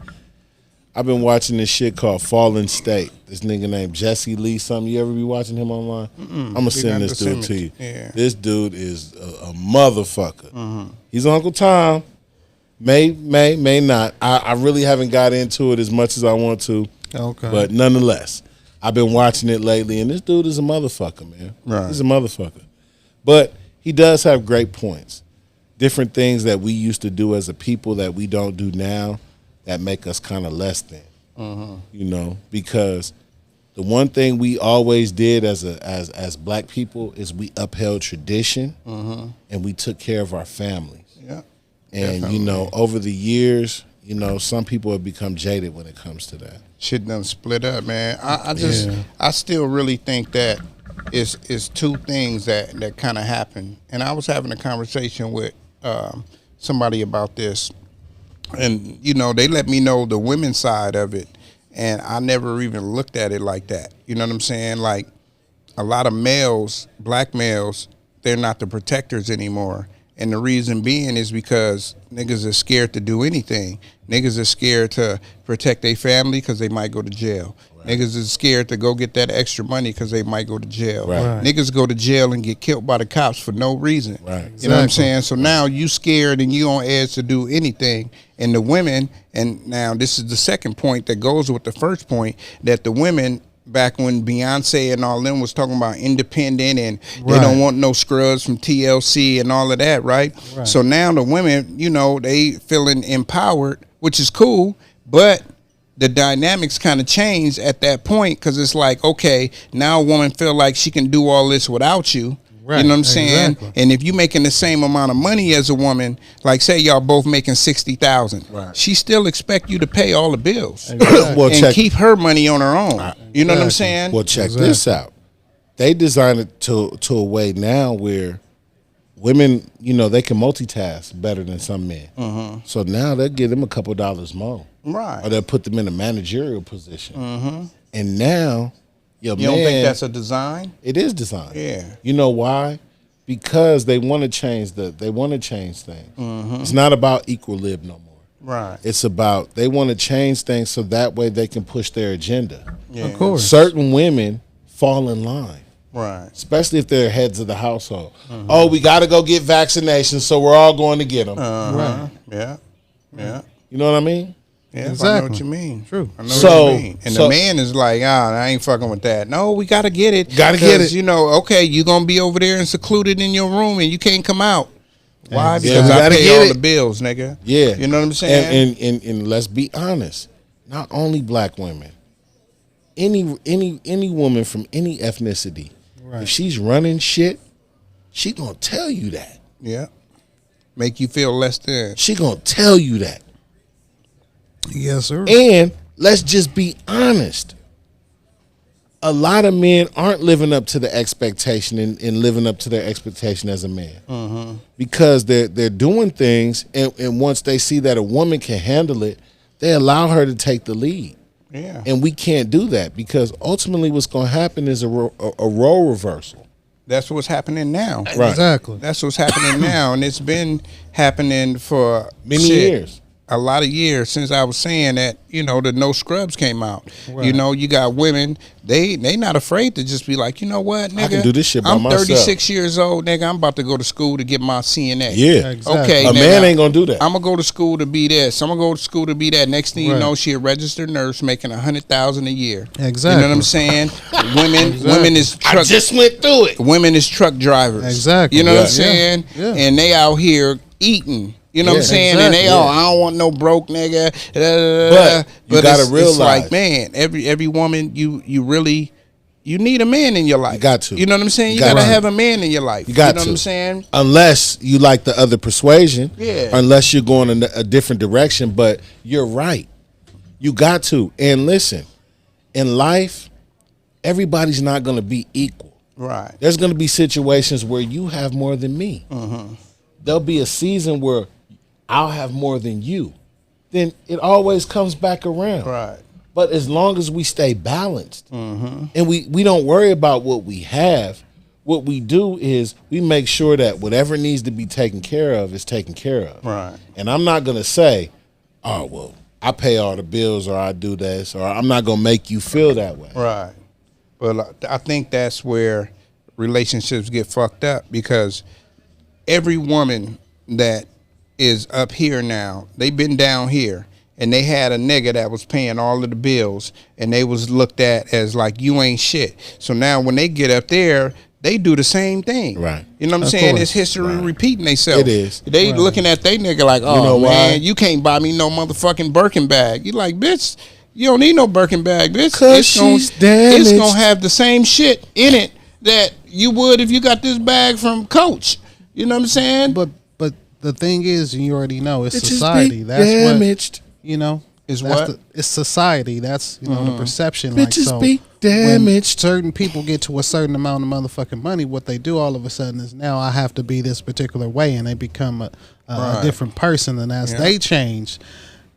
I've been watching this shit called Fallen State. This nigga named Jesse Lee something. You ever be watching him online? I'm going to send this dude to you. Yeah. This dude is a motherfucker. He's Uncle Tom. May not. I really haven't got into it as much as I want to. Okay. But nonetheless, I've been watching it lately, and this dude is a motherfucker, man. Right. He's a motherfucker. But he does have great points. Different things that we used to do as a people that we don't do now that make us kind of less than. You know, because the one thing we always did as black people is we upheld tradition and we took care of our families. Yeah. And, you know, over the years, you know, some people have become jaded when it comes to that. Shit done split up, man. I still really think that it's two things that kind of happen. And I was having a conversation with somebody about this, and you know, they let me know the women's side of it, and I never even looked at it like that. You know what I'm saying? Like a lot of males, black males, they're not the protectors anymore. And the reason being is because niggas are scared to do anything. Niggas are scared to protect their family because they might go to jail. Right. Niggas are scared to go get that extra money because they might go to jail. Right. Niggas go to jail and get killed by the cops for no reason. Right. You know what I'm saying? So now you scared and you on edge to do anything. And the women, and now this is the second point that goes with the first point, that the women, back when Beyonce and all them was talking about independent and they don't want no scrubs from TLC and all of that, right? So now the women, you know, they feeling empowered, which is cool, but the dynamics kind of change at that point because it's like, okay, now a woman feel like she can do all this without you. Right. You know what I'm saying? Exactly. And if you making the same amount of money as a woman, like say y'all both making $60,000, right, she still expect you to pay all the bills. Exactly. Well, and keep her money on her own. You know what I'm saying? Well, check this out. They designed it to a way now where women, you know, they can multitask better than some men. So now they'll give them a couple dollars more. Right. Or they'll put them in a managerial position. And now, you don't think that's a design? It is design. Yeah. You know why? Because they want to change things. It's not about equilib no more. Right. It's about they want to change things so that way they can push their agenda. Yeah. Of course. Certain women fall in line. Right. Especially if they're heads of the household. Oh, we got to go get vaccinations, so we're all going to get them. Right. Yeah. Yeah. You know what I mean? Yeah, exactly. I know what you mean. True. I know what you mean. And the man is like, I ain't fucking with that. No, we got to get it. Got to get it. You know, okay, you're going to be over there and secluded in your room and you can't come out. Why? Yeah, because I pay all the bills, nigga. Yeah. You know what I'm saying? And let's be honest. Not only black women. Any woman from any ethnicity, if she's running shit, she going to tell you that. Yeah. Make you feel less than. She going to tell you that. Yes, sir. And let's just be honest. A lot of men aren't living up to the expectation and living up to their expectation as a man. Because they're doing things, and once they see that a woman can handle it, they allow her to take the lead. Yeah. And we can't do that because ultimately what's going to happen is a role reversal. That's what's happening now. Right. Exactly. That's what's happening now, and it's been happening for many years. A lot of years since I was saying that, you know, the no scrubs came out. Right. You know, you got women, they not afraid to just be like, you know what, nigga, I can do this shit by I'm myself. 36 years old, nigga, I'm about to go to school to get my CNA. Yeah. Exactly. Okay, a man ain't gonna do that. I'm gonna go to school to be this. I'm gonna go to school to be that. Next thing you know, she a registered nurse making $100,000 a year. Exactly. You know what I'm saying? Women is truck. I just went through it. Women is truck drivers. Exactly. You know what I'm saying? Yeah. And they out here eating. You know what I'm saying? Exactly. And they I don't want no broke nigga. But you gotta realize, it's like, man, every woman you really you need a man in your life. You got to. You know what I'm saying? You got gotta to. have a man in your life. You got know to. what I'm saying? Unless you like the other persuasion. Yeah. Unless you're going in a different direction. But you're right. You got to. And listen, in life, everybody's not going to be equal. Right. There's going to be situations where you have more than me. There'll be a season where I'll have more than you. Then it always comes back around. Right. But as long as we stay balanced and we don't worry about what we have, what we do is we make sure that whatever needs to be taken care of is taken care of. Right. And I'm not going to say, oh, well, I pay all the bills or I do this, or I'm not going to make you feel that way. Right. But I think that's where relationships get fucked up, because every woman that is up here now, they've been down here, and they had a nigga that was paying all of the bills, and they was looked at as like, you ain't shit. So now when they get up there, they do the same thing. Right. You know what I'm Of saying? course. It's history repeating themselves. It is. They looking at they nigga like, oh, know why? man, you can't buy me no motherfucking Birkin bag. You like, bitch, you don't need no Birkin bag, bitch. 'Cause she's damaged. It's gonna have the same shit in it that you would if you got this bag from Coach. You know what I'm saying? But the thing is, you already know, it's Bitches society. be That's damaged. what, you know. Is that's what? it's society. That's, you know, the perception. Bitches like, so be when damaged. certain people get to a certain amount of motherfucking money, what they do all of a sudden is, now I have to be this particular way, and they become a different person. And as they change,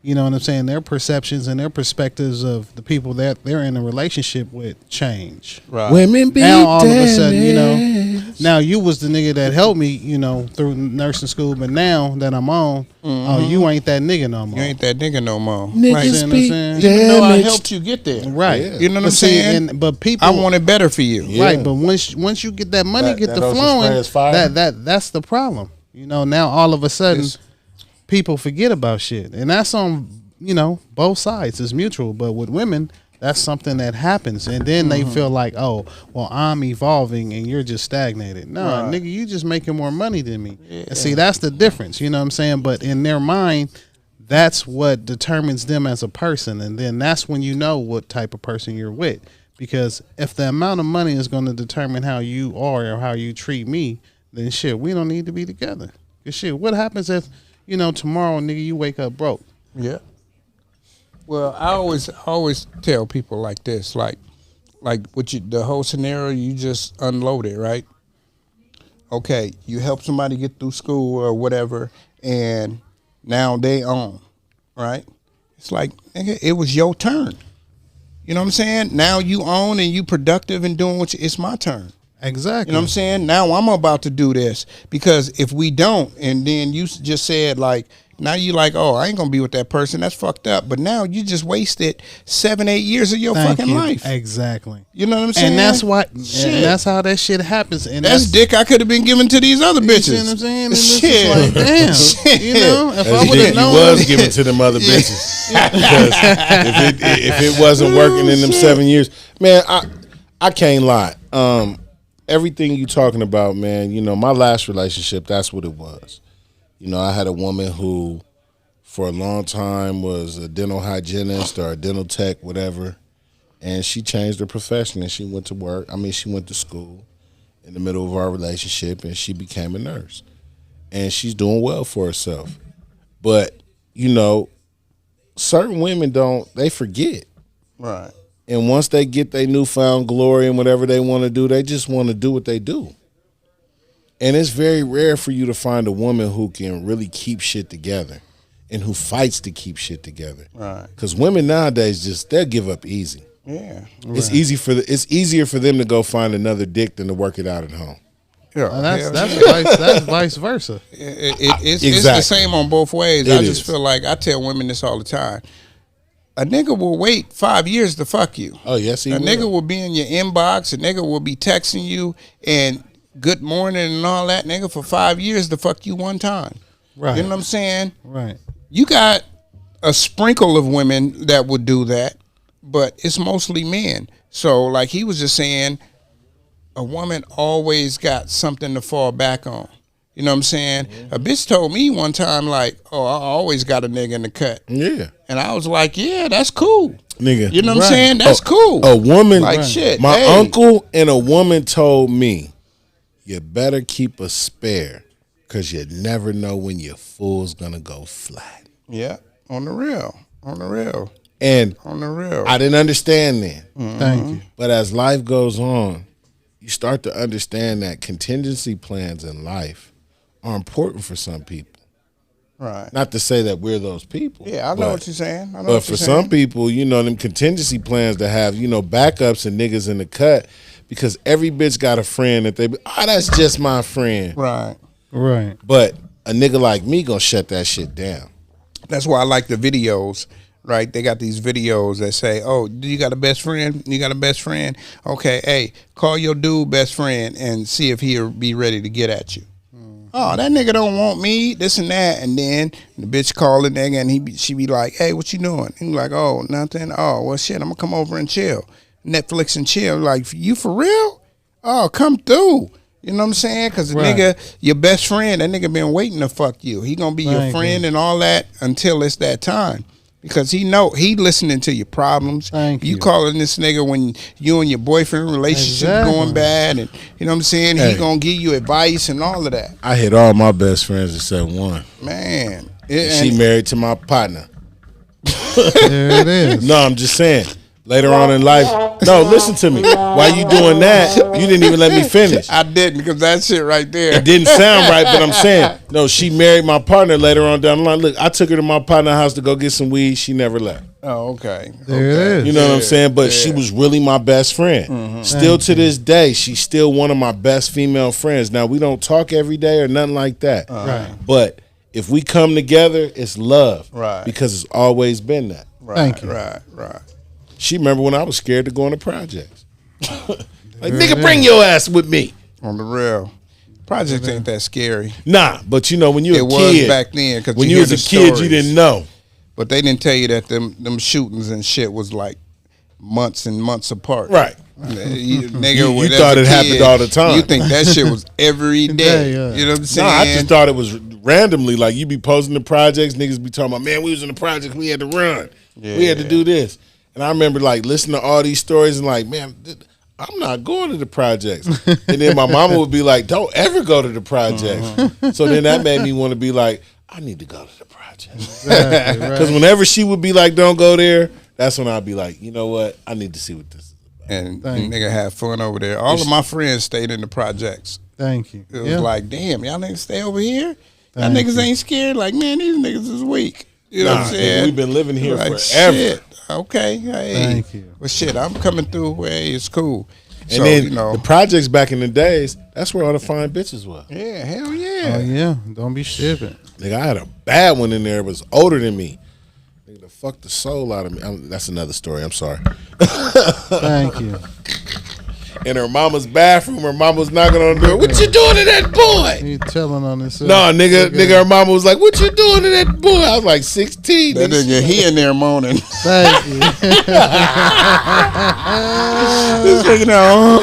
you know what I'm saying, their perceptions and their perspectives of the people that they're in a relationship with change. Right. Women be Now all damaged. of a sudden, you know, now you was the nigga that helped me, you know, through nursing school, but now that I'm on, oh, you ain't that nigga no more. You ain't that nigga no more. Niggas Right. You know what I'm be saying? Even though I damaged. helped you get there. Right. Yeah. You know what But I'm see, saying? but people, I want it better for you. Yeah. right? But once you get that money, That- get that the ocean flowing, spray is fire. that's the problem. You know, now all of a sudden, It's- people forget about shit, and that's on, you know, both sides. It's mutual, but with women, that's something that happens, and then they feel like, oh, well, I'm evolving and you're just stagnated. No, Right. nigga, you just making more money than me. And see, that's the difference. You know what I'm saying? But in their mind, that's what determines them as a person, and then that's when you know what type of person you're with. Because if the amount of money is going to determine how you are or how you treat me, then shit, we don't need to be together. Cause shit, what happens if, you know, tomorrow, nigga, you wake up broke? Yeah. Well, I always tell people like this, like what you, the whole scenario you just unloaded, right? Okay, you help somebody get through school or whatever, and now they own, right? It's like, nigga, it was your turn. You know what I'm saying? Now you own and you productive and doing what it's my turn. Exactly. You know what I'm saying? Now I'm about to do this, because if we don't, and then you just said like, now you like, oh, I ain't gonna be with that person. That's fucked up. But now you just wasted 7-8 years of your Thank fucking you. life. Exactly. You know what I'm saying? And that's why, Shit. and that's how that shit happens. And That's dick I could have been given to these other You bitches. see what I'm saying? And it's Shit. just like, damn. Shit. You know, if I That's would dick have you known. was giving to them other bitches. Because if it wasn't working in them 7 years, man, I can't lie. Everything you talking about, man, you know, my last relationship, that's what it was. You know, I had a woman who, for a long time, was a dental hygienist or a dental tech, whatever, and she changed her profession and she went to work. I mean, she went to school in the middle of our relationship, and she became a nurse. And she's doing well for herself. But, you know, certain women they forget. Right. And once they get their newfound glory and whatever they want to do, they just want to do what they do. And it's very rare for you to find a woman who can really keep shit together and who fights to keep shit together. Right. Because women nowadays they'll give up easy. Yeah. It's easier for them to go find another dick than to work it out at home. Yeah. That's vice versa. It's the Exactly. same on both ways. It I just is. feel like, I tell women this all the time. A nigga will wait 5 years to fuck you. Oh, yes, he A will. nigga will be in your inbox. A nigga will be texting you and good morning and all that, nigga, for 5 years to fuck you one time. Right. You know what I'm saying? Right. You got a sprinkle of women that would do that, but it's mostly men. So, like he was just saying, a woman always got something to fall back on. You know what I'm saying? A bitch told me one time, like, oh, I always got a nigga in the cut. Yeah. And I was like, yeah, that's cool. Nigga. You know what I'm saying? That's cool. A woman, like shit. My uncle and a woman told me, you better keep a spare because you never know when your fool's going to go flat. Yeah, on the real. And on the real. I didn't understand then. Thank you. But as life goes on, you start to understand that contingency plans in life are important for some people. Right. Not to say that we're those people. Yeah, I know what you're saying. But for some people, you know, them contingency plans to have, you know, backups and niggas in the cut, because every bitch got a friend that they be, that's just my friend. Right. But a nigga like me gonna shut that shit down. That's why I like the videos, right? They got these videos that say, oh, do you got a best friend? You got a best friend? Okay, hey, call your dude best friend and see if he'll be ready to get at you. Oh, that nigga don't want me, this and that. And then the bitch call the nigga and she be like, hey, what you doing? He like, oh, nothing. Oh, well, shit, I'm going to come over and chill. Netflix and chill. Like, you for real? Oh, come through. You know what I'm saying? Because the nigga, your best friend, that nigga been waiting to fuck you. He going to be your friend and all that until it's that time. Because he listening to your problems. You calling this nigga when you and your boyfriend relationship going bad, and you know what I'm saying? He gonna give you advice and all of that. I hit all my best friends except one. Man, she married to my partner. There it is. No, I'm just saying. Later on in life, no, listen to me. While you doing that, you didn't even let me finish. I didn't, because that shit right there. It didn't sound right, but I'm saying, no, she married my partner later on down the line. Look, I took her to my partner's house to go get some weed. She never left. Oh, okay. There it is. You know what I'm saying? But she was really my best friend. Mm-hmm. Still to this day, she's still one of my best female friends. Now, we don't talk every day or nothing like that. Right. But if we come together, it's love. Right. Because it's always been that. Right, Thank you. Right. She remember when I was scared to go into projects. Like, nigga, bring your ass with me. On the real. Projects ain't that scary. Nah, but you know, when you It a was kid. back then. Cause when you you was a kid, stories. you didn't know. But they didn't tell you that them shootings and shit was like months and months apart. Right. Nigga, You thought it happened all the time. You think that shit was every day. Yeah. You know what I'm saying? Nah, I just thought it was randomly. Like, you be posting the projects, niggas be talking about, man, we was in the projects, we had to run. We had to do this. And I remember, like, listening to all these stories and like, man, I'm not going to the projects. And then my mama would be like, don't ever go to the projects. So then that made me want to be like, I need to go to the projects. Exactly, right. Because whenever she would be like, don't go there, that's when I'd be like, you know what? I need to see what this is about. And nigga had fun over there. All of my friends stayed in the projects. Thank you. It was like, damn, y'all niggas stay over here? Y'all niggas ain't scared? Like, man, these niggas is weak. You know what I'm saying? Nigga, we've been living here like, forever. Shit. Okay, hey. Thank you. Well, shit, I'm coming through. Hey, it's cool. And So, then you know, the projects back in the days, that's where all the fine bitches were. yeah, hell yeah. Oh yeah, don't be shipping. Nigga, I had a bad one in there. It was older than me. Nigga, the fuck the soul out of me. That's another story. I'm sorry. Thank you. In her mama's bathroom, her mama was knocking on the door. What you doing to that boy? You telling on this? No, nigga, her mama was like, what you doing to that boy? I was like 16. That nigga, he in there moaning. Thank you. This nigga No,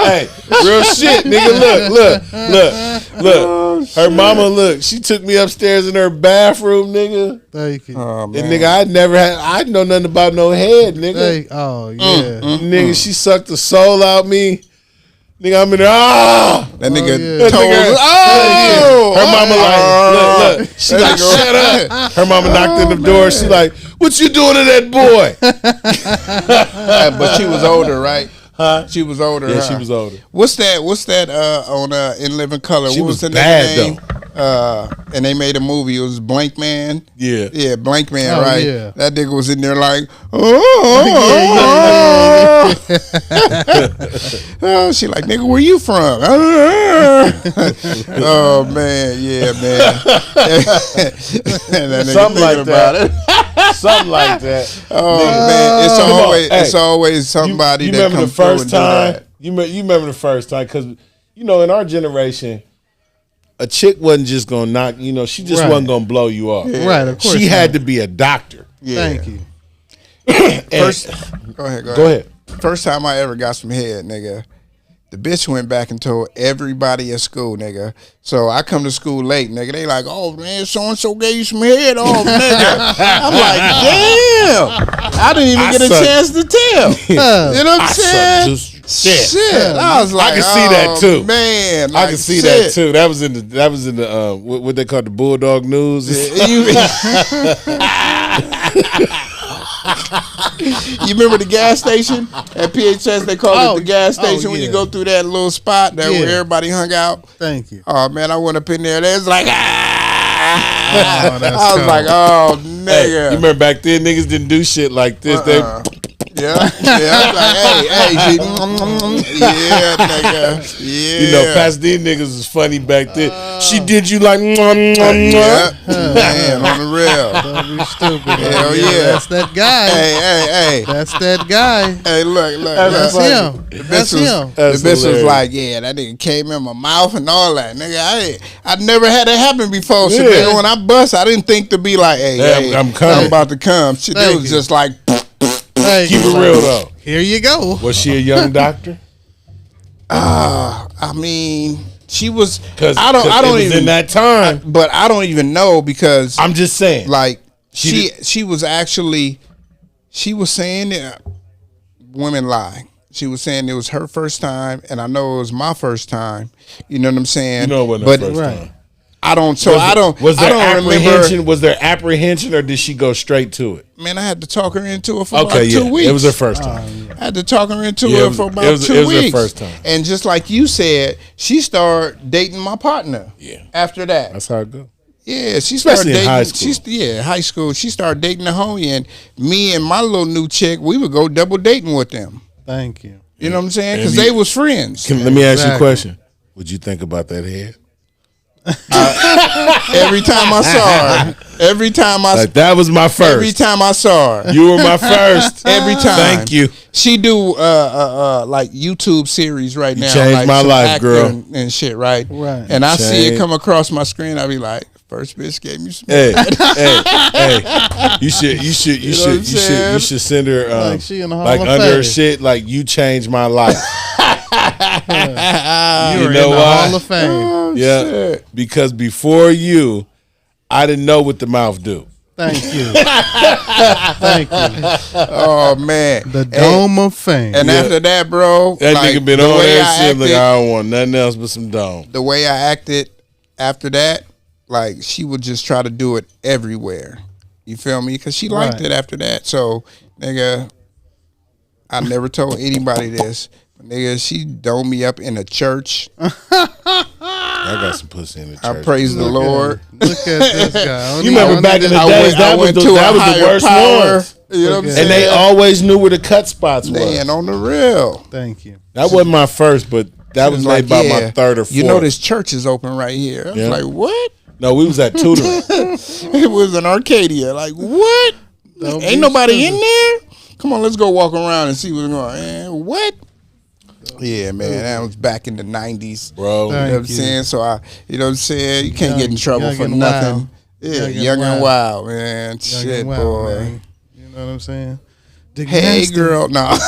hey, real shit, nigga. Look. Her mama, look, she took me upstairs in her bathroom, nigga. Thank you. Oh, And man. nigga, I know nothing about no head, nigga. Oh yeah. Nigga, she sucked the soul out me. Nigga, I'm in there. Ah! That nigga yeah. told That nigga- us, oh! Her mama like, look. She like, shut up. Her mama knocked in the door. She like, what you doing to that boy? But she was older, right? Huh? She was older. Yeah, huh? she was older. What's that on In Living Color? She what was the nigga bad, name? And they made a movie. It was Blank Man. Yeah. Yeah, Blank Man, Oh, right? yeah. That nigga was in there like, oh, she like, nigga, where you from? Oh man, yeah, man. And that nigga Something like thinking about that. it. Something like that. Oh man, it's Hey, always somebody you that remember comes the first through and do time? that. You remember the first time? Because, you know, in our generation, a chick wasn't just going to knock, you know, she just Right. wasn't going to blow you off. Right, of course. She had to be a doctor. Yeah. Thank you. First, go ahead. Go ahead. First time I ever got some head, nigga. The bitch went back and told everybody at school, nigga. So I come to school late, nigga. They like, oh man, so and so gave you some head off, nigga. I'm like, damn. I didn't even get a chance to tell. You know what I'm saying? Shit. I was like, I can see that too, man. I can see that too. That was in the what they call the Bulldog News. You remember the gas station at PHS? They call it the gas station when you go through that little spot where everybody hung out. Thank you. Oh man, I went up in there. They was like, Oh, that's I was cold. like, oh nigga. Hey, you remember back then niggas didn't do shit like this. Yeah. I was like, hey, yeah, nigga. Yeah. You know, Pasadena niggas was funny back then. She did you like, Yeah. Man, on the real. Don't be stupid. Hell yeah. That's that guy. Hey. That's that guy. Hey, look. That's him. That's him. The bitch was like, yeah, that nigga came in my mouth and all that. Nigga, I never had that happen before. So nigga, when I bust, I didn't think to be like, hey, I'm coming. I'm about to come. Shit, it was just like, Hey, keep it real though. Here you go. Was she a young doctor? I mean, she was. Because I don't even in that time. but I don't even know because I'm just saying. like she was actually she was saying that women lie. She was saying it was her first time, and I know it was my first time. You know what I'm saying? You know it wasn't her first time. I don't. So I don't. Was there I don't apprehension? remember. Was there apprehension, or did she go straight to it? Man, I had to talk her into it for about Okay, 2 weeks. It was her first time. I had to talk her into Yeah, it for about it was 2 weeks. her first time. And just like you said, she started dating my partner. Yeah. After that. That's how it goes. Yeah, she started Especially in dating. high school. High school. She started dating the homie, and me and my little new chick, we would go double dating with them. Thank you. You know what I'm saying? Because And they was friends. Let me ask you a Exactly. question. What'd you think about that head? Every time I saw her, every time Like that was my first. every time I saw her, You were my first. every time. Thank you. She do like YouTube series right now. changed like my some life, acting girl. and shit, right? Right. And I see it Changed. come across my screen. I be like, first bitch gave me some. Hey. You should send her Like she in the Hall like of under her Fame. shit. Like you changed my life. You You were know in the why? Hall of Fame. Yeah, shit. because before you, I didn't know what the mouth do. Thank you. Thank you. Oh man, The Dome of Fame. And after that, bro, That like, nigga been the on way that I shit. Like acted- I don't want nothing else but some dome. the way I acted after that, like she would just try to do it everywhere. You feel me? Because she liked Right. it after that. So, nigga, I never told anybody this. But nigga, she domed me up in a church. I got some pussy in the church. I praise the Lord. Look at this guy. You remember back in the I days, went, that I was went the to a worst higher power. ones. You know what I'm Okay. saying? And they always knew where the cut spots was. Man, on the real. Thank you. That wasn't my first, but that was It's made by my third or fourth. You know this church is open right here. I was Yeah. like, what? No, we was at tutoring. It was in Arcadia. Like, what? Don't Ain't be nobody stupid. in there? Come on, let's go walk around and see what's going on. Man, what? Yeah, man, that was back in the 90s. Bro. You know what I'm Thank you. saying? So, you know what I'm saying? You can't Young- get in trouble young for and nothing. wild. Yeah, Young and young and wild. wild, man. Young Shit, and wild, boy. man. You know what I'm saying? Dig Hey, nasty. girl. No.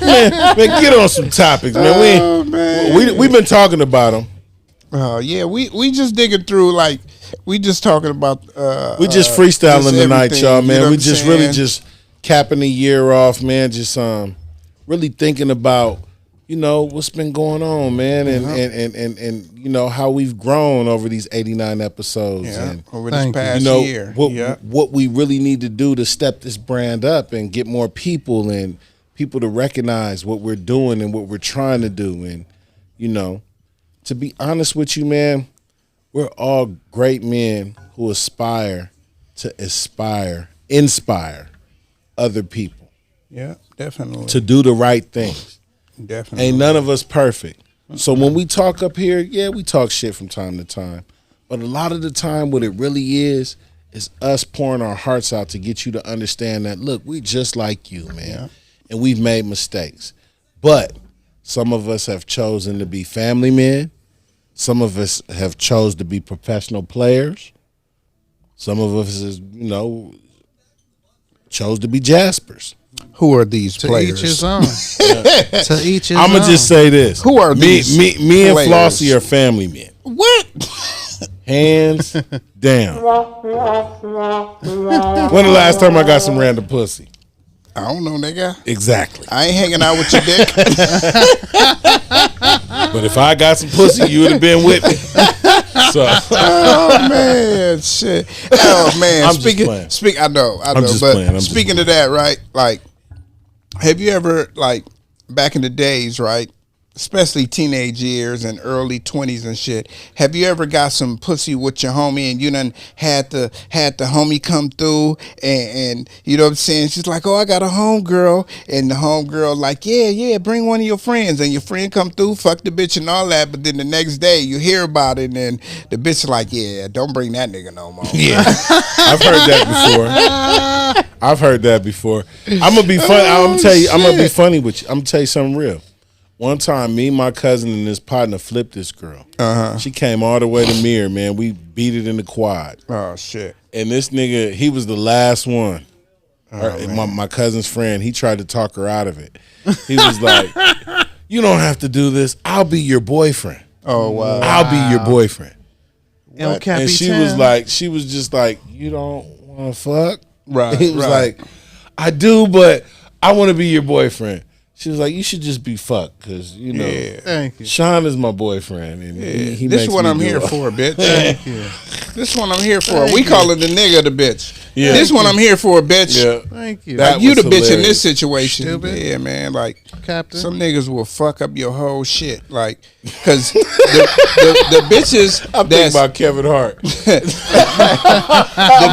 Man, get on some topics, man. Oh, man. We've been talking about them. Yeah, we just digging through, like, we just talking about. We just freestyling just tonight, everything, y'all, you man. know We what I'm just saying? really just capping the year off, man. Just really thinking about, you know, what's been going on, man, and you know how we've grown over these 89 episodes, Yeah, and over this Thank you. past you know year. what we really need to do to step this brand up and get more people and people to recognize what we're doing and what we're trying to do, and you know, to be honest with you, man, we're all great men who inspire other people Yeah, definitely. to do the right things. Definitely. Ain't none of us perfect. So when we talk up here, yeah, we talk shit from time to time. But a lot of the time, what it really is us pouring our hearts out to get you to understand that, look, we just like you, man. Yeah. And we've made mistakes. But some of us have chosen to be family men. Some of us have chose to be professional players. Some of us, is, you know, chose to be Jaspers. Who are these To players? each his own. To each his own. I'm gonna just say this. Who are these Me and players? Flossie are family men. What? Hands down. When the last time I got some random pussy? I don't know, nigga. Exactly. I ain't hanging out with your dick. But if I got some pussy, you would have been with me. So Oh man, shit. Oh man. I'm just playing. I know. just But playing. speaking of that, right? Like, have you ever, like, back in the days, right? Especially teenage years and early 20s and shit. Have you ever got some pussy with your homie and you done had the homie come through and you know what I'm saying? She's like, oh, I got a homegirl. And the homegirl like, yeah, bring one of your friends. And your friend come through, fuck the bitch and all that. But then the next day you hear about it and then the bitch is like, yeah, don't bring that nigga no more. yeah, I've heard that before. I'm gonna be funny. I'm gonna tell you. I'm gonna be funny with you. I'm gonna tell you something real. One time, me, my cousin, and his partner flipped this girl. She came all the way to Mirror, man. We beat it in the quad. Oh, shit. And this nigga, he was the last one. My cousin's friend, he tried to talk her out of it. He was like, you don't have to do this. I'll be your boyfriend. Oh, wow. I'll be your boyfriend. El And Capitan. she was just like, you don't want to fuck? Right, He was right. like, I do, but I want to be your boyfriend. She was like, you should just be fucked because, you know, Thank you. Sean is my boyfriend. And he This is makes what me I'm do here it. for, bitch. Thank you. This is what I'm here for. We call it the nigga the bitch. Yeah. This is what I'm here for, bitch. Yeah. Thank you. That Like, you the was bitch in hilarious. this situation. Stupid. Yeah, man. Like, Captain. some niggas will fuck up your whole shit. Like, because the bitches I'm thinking about Kevin Hart. the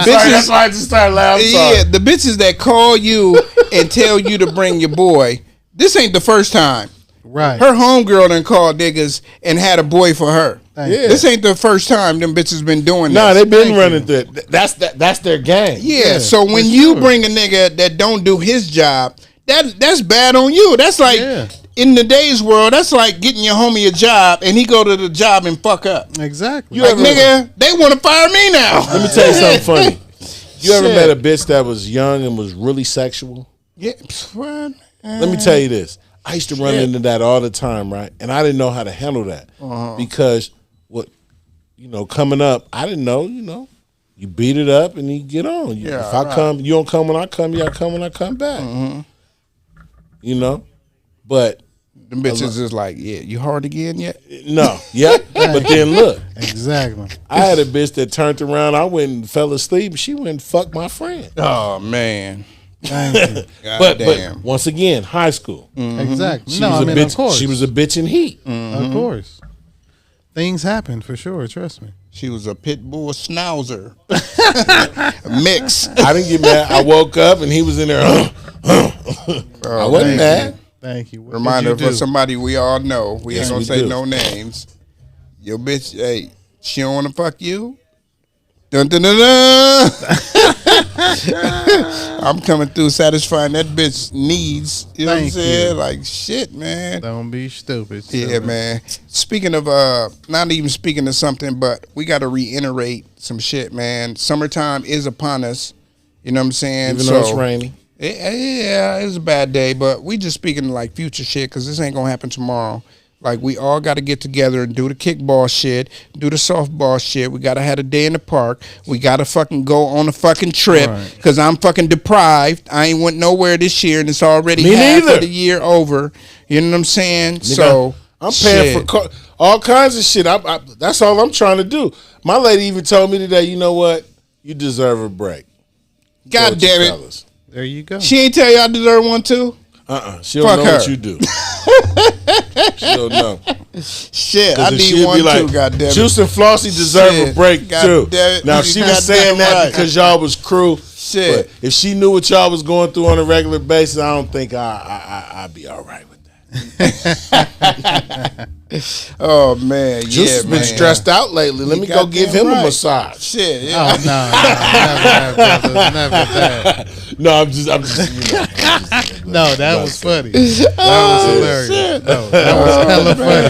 bitches, That's why I just started laughing. yeah, the bitches that call you and tell you to bring your boy. This ain't the first time. Right. Her homegirl done called niggas and had a boy for her. Thank you. This ain't the first time them bitches been doing Nah, this. they been running that. That's their game. Yeah, so when you bring a nigga that don't do his job, that's bad on you. That's like, in today's world, that's like getting your homie a job and he go to the job and fuck up. Exactly. Like, nigga, they want to fire me now. Let me tell you something funny. You ever Shit. met a bitch that was young and was really sexual? Yeah, what? Let me tell you this. I used to run into that all the time, right? And I didn't know how to handle that because coming up, I didn't know, you beat it up and you get on. Yeah, if I right. come, you don't come when I come, you come when I come back. But Them bitches is like, yeah, you hard again yet? no, but then look, Exactly. I had a bitch that turned around, I went and fell asleep, and she went and fucked my friend. Oh, man. Thank you. God damn. But once again, high school. Exactly. She No, was I a mean, bitch. of course. She was a bitch in heat. Of course. Things happen for sure. Trust me. She was a pit bull schnauzer. A mix. I didn't get mad. I woke up and he was in there. I wasn't mad. Thank you. What Reminder did you for do? somebody we all know. We Yes, ain't gonna we say do. no names. Your bitch, hey, she don't want to fuck you? Dun, dun, dun, dun. I'm coming through satisfying that bitch needs. You know what I'm Thank saying? you. Like, shit, man. Don't be stupid. Yeah, stupid. man. Speaking of, not even speaking of something, but we got to reiterate some shit, man. Summertime is upon us. You know what I'm saying? Even though it's rainy. Yeah, it was a bad day, but we just speaking like future shit because this ain't gonna happen tomorrow. Like, we all got to get together and do the kickball shit, do the softball shit. We got to have a day in the park. We got to fucking go on a fucking trip Right. because I'm fucking deprived. I ain't went nowhere this year, and it's already Me half neither. of the year over. You know what I'm saying? So I'm paying for all kinds of shit. I, that's all I'm trying to do. My lady even told me today, you know what? You deserve a break. God Go with your damn it. fellas. There you go. She ain't tell you I deserve one too? She don't Fuck know her. what you do. She don't know. Shit, I Because need she'd one be like, too, God damn it. Juice and Flossie deserve Shit. a break God too. damn it. Now, You she was goddamn saying that right. because y'all was crew. Shit. But if she knew what y'all was going through on a regular basis, I don't think I'd be all right with that. Oh, man. Juice yeah, has been man. stressed out lately. Let me go give goddamn him a right. massage. Shit, yeah. Oh no, never that, brother. Never that. No, I'm just No, that was funny. That was hilarious. No, that was hella funny,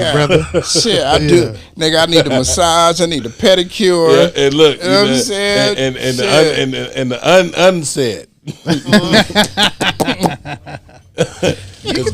brother. Shit, I do. Nigga, I need a massage. I need a pedicure. Yeah, and look, You know what I'm saying? and Shit. the unsaid.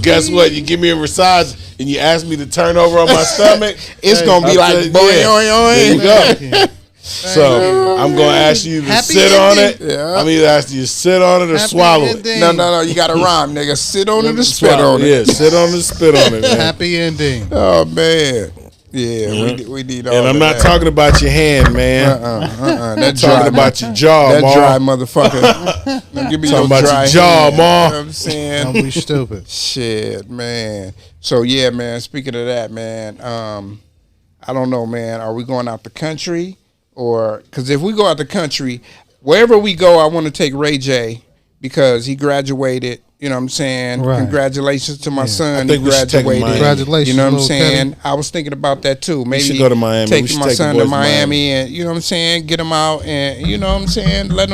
guess what? You give me a massage and you ask me to turn over on my stomach. It's gonna be like boing, there you oing. go. So I'm gonna ask you to Happy sit on it. ending. Yeah. I'm either asking you to sit on it or Happy swallow it. ending. No. You gotta rhyme, nigga. Sit on it or spit Swallow on it. Yeah, sit on it, spit on it, man. Happy ending. Oh man. Yeah, we need all And I'm of not that. talking about your hand, man. That I'm dry, talking about your jaw, that Ma. dry motherfucker. Now give me Talking your about dry your jaw, hand. Ma. You know what I'm saying? Don't be stupid. Shit, man. So yeah, man. Speaking of that, man. I don't know, man. Are we going out the country or because if we go out the country, wherever we go, I want to take Ray J because he graduated. You know what I'm saying? Right. Congratulations to my son. I think he we should take him to graduated. Miami. Congratulations, You know what I'm little saying? Kenny. I was thinking about that too. Maybe should go to Miami. We Take should my take the son boys to to Miami Miami. and you know what I'm saying? Get him out and you know what I'm saying? Let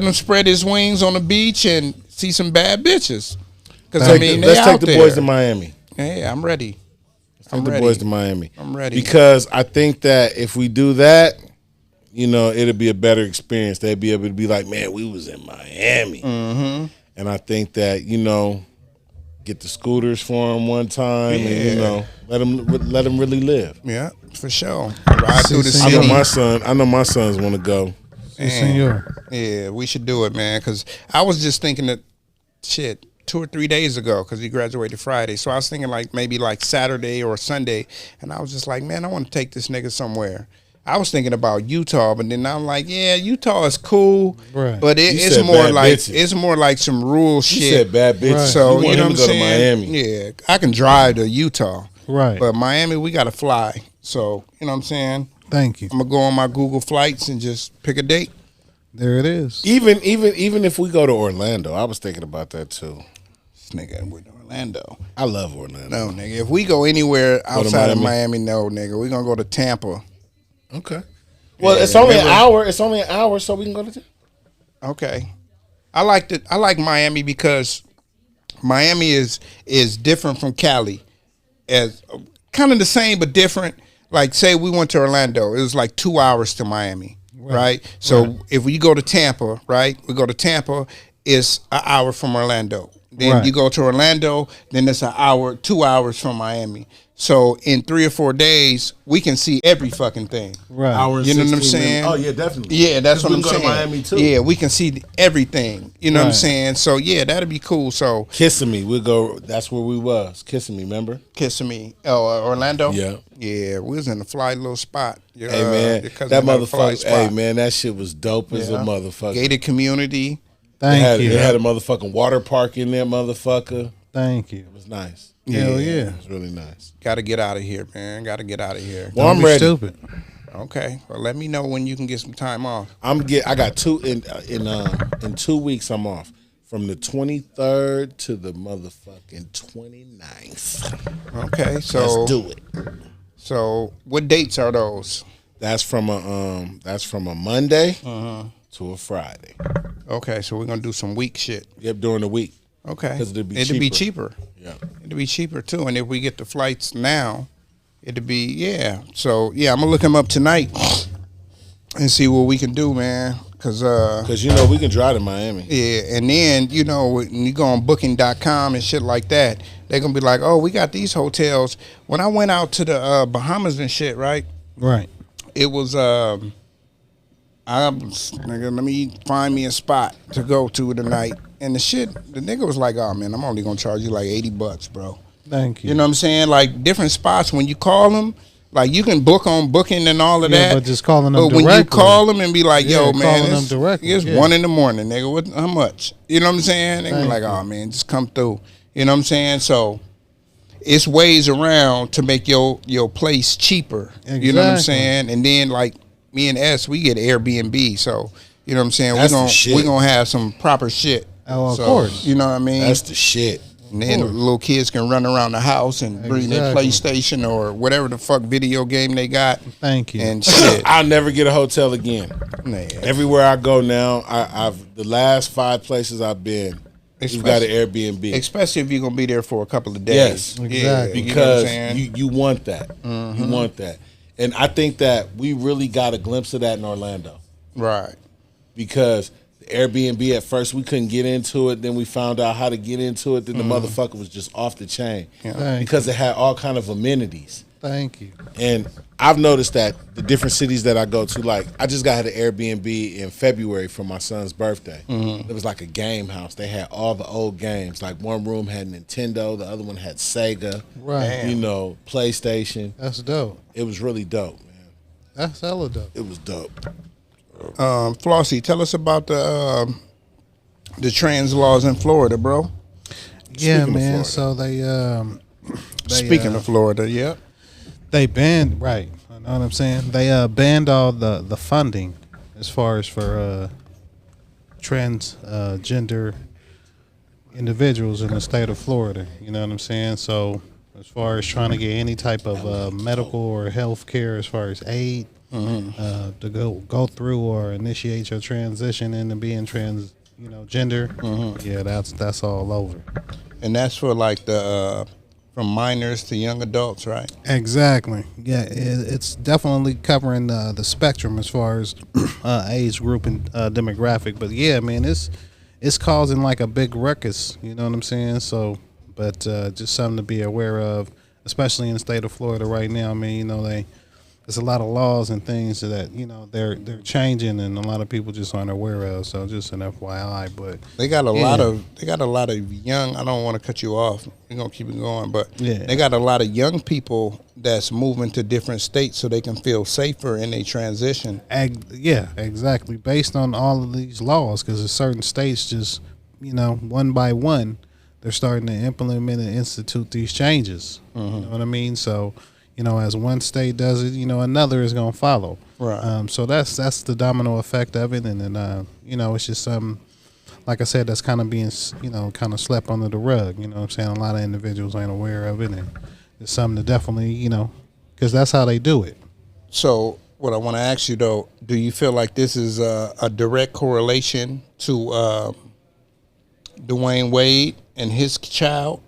him spread his wings on the beach and see some bad bitches. Because I mean, Let's they take out the there. boys to Miami. Hey, I'm ready. Take the boys to Miami. I'm ready. Because I think that if we do that, you know, it'll be a better experience. They'll be able to be like, man, we was in Miami. Mm-hmm. And I think that, you know, get the scooters for them one time and, you know, let them really live. Yeah, for sure. Ride through the I city. know my sons want to go. Si, senor. Yeah, we should do it, man. Because I was just thinking that, shit, 2 or 3 days ago, because he graduated Friday. So I was thinking like maybe like Saturday or Sunday, and I was just like, man, I want to take this nigga somewhere. I was thinking about Utah, but then I'm like, yeah, Utah is cool, Right. but You it's said more bad like bitches. it's more like some rural You shit. said bad bitches. Right. So you want you know him what to I'm go to saying? Miami. Yeah, I can drive to Utah, Right. but Miami we gotta fly. So you know what I'm saying? Thank you. I'm gonna go on my Google Flights and just pick a date. There it is. Even if we go to Orlando, I was thinking about that too. This nigga, we're in Orlando. I love Orlando. No, nigga. If we go anywhere to outside of Miami? Miami, no, nigga. We're gonna go to Tampa. Okay. Well, Yeah, it's only remember- an hour. It's only an hour, so we can go to. Okay. I like Miami because Miami is different from Cali. As kind of the same but different. Like say we went to Orlando, it was like 2 hours to Miami, right? So if we go to Tampa, right? We go to Tampa, it's an hour from Orlando. Then Right. you go to Orlando, then it's 2 hours from Miami. So in 3 or 4 days, we can see every fucking thing. Right. Hour and You know what I'm 16 saying? minutes. Oh yeah, definitely. Yeah, that's what we I'm can saying. go to Miami too. Yeah, we can see everything. You know what I'm Right. saying? So yeah, that'd be cool. So Kissing Me, we'll go. That's where we was. Kissing Me, remember? kissing me. Oh, Orlando. Yeah. Yeah, we was in a fly little spot. Hey man, your cousin that had a fly motherfucker. spot. Hey man, that shit was dope as a Yeah. motherfucker. Gated community. Thank you. It had a motherfucking water park in there, motherfucker. Thank you. It was nice. Hell yeah. It was really nice. Got to get out of here, man. Got to get out of here. Well, Don't I'm be ready. stupid. Okay. Well, let me know when you can get some time off. I got two in 2 weeks. I'm off from the 23rd to the motherfucking 29th. Okay. So Let's do it. So what dates are those? That's from a Monday to a Friday. Okay. So we're gonna do some week shit. Yep, during the week. Okay. 'Cause it'd be be cheaper. cheaper. Yeah. It'd be cheaper too. And if we get the flights now, it'd be yeah. So yeah, I'm gonna look him up tonight and see what we can do, man. Cause Because, you know, we can drive to Miami. yeah, and then you know when you go on Booking.com and shit like that, they're gonna be like, oh, we got these hotels. When I went out to the Bahamas and shit, right? Right. It was nigga, let me find me a spot to go to tonight. And the nigga was like, oh man, I'm only gonna charge you like $80, bro. Thank you. You know what I'm saying? Like different spots when you call them, like you can book on Booking and all of Yeah, that. but just calling them But when you directly. call them and be like, Yeah, yo, man, calling them it's, directly, it's yeah. 1 in the morning, nigga. How much? You know what I'm saying? They be Thank like, you. oh man, just come through. You know what I'm saying? So it's ways around to make your place cheaper. You know what I'm Exactly. saying? And then like me and S, we get Airbnb. So you know what I'm saying? That's the We're shit. gonna have some proper shit. Oh, of So, course. You know what I mean? That's the shit. And then the little kids can run around the house and bring their Exactly. PlayStation or whatever the fuck video game they got Thank you. and shit. I'll never get a hotel again. Man. Everywhere I go now, I've the last 5 places I've been, we've got an Airbnb. Especially if you're gonna be there for a couple of days. Yes, Exactly. You know what I'm because saying? you want that. You want that. And I think that we really got a glimpse of that in Orlando. Right. Because Airbnb, at first we couldn't get into it. Then we found out how to get into it. Then the motherfucker was just off the chain because it had all kind of amenities. Thank you. And I've noticed that the different cities that I go to, like I just got an Airbnb in February for my son's birthday. It was like a game house. They had all the old games. Like one room had Nintendo, the other one had Sega, Right. you know, PlayStation. That's dope. It was really dope, man. That's hella dope. It was dope. Flossie, tell us about the trans laws in Florida, bro. Yeah, Speaking of man. Florida. So they Speaking of Florida, yeah. they banned, right? You know what I'm saying? They banned all the funding as far as for transgender individuals in the state of Florida. You know what I'm saying? So as far as trying to get any type of medical or health care, as far as aid to go through or initiate your transition into being gender, yeah, that's all over. And that's for like the from minors to young adults, right? Exactly. Yeah, it's definitely covering the spectrum as far as age group and demographic. But yeah, man, it's causing like a big ruckus. You know what I'm saying? So, but just something to be aware of, especially in the state of Florida right now. I mean, there's a lot of laws and things that they're changing, and a lot of people just aren't aware of. So just an FYI. But They got a lot of young. I don't want to cut you off. We're gonna keep it going, but they got a lot of young people that's moving to different states so they can feel safer in their transition. Yeah, exactly. Based on all of these laws, because certain states just one by one they're starting to implement and institute these changes. You know what I mean? So. As one state does it, another is gonna follow. Right. So that's the domino effect of it, and then it's just something, like I said, that's kind of being kind of swept under the rug. You know what I'm saying? A lot of individuals ain't aware of it, and it's something to definitely because that's how they do it. So what I want to ask you though, do you feel like this is a direct correlation to Dwayne Wade and his child?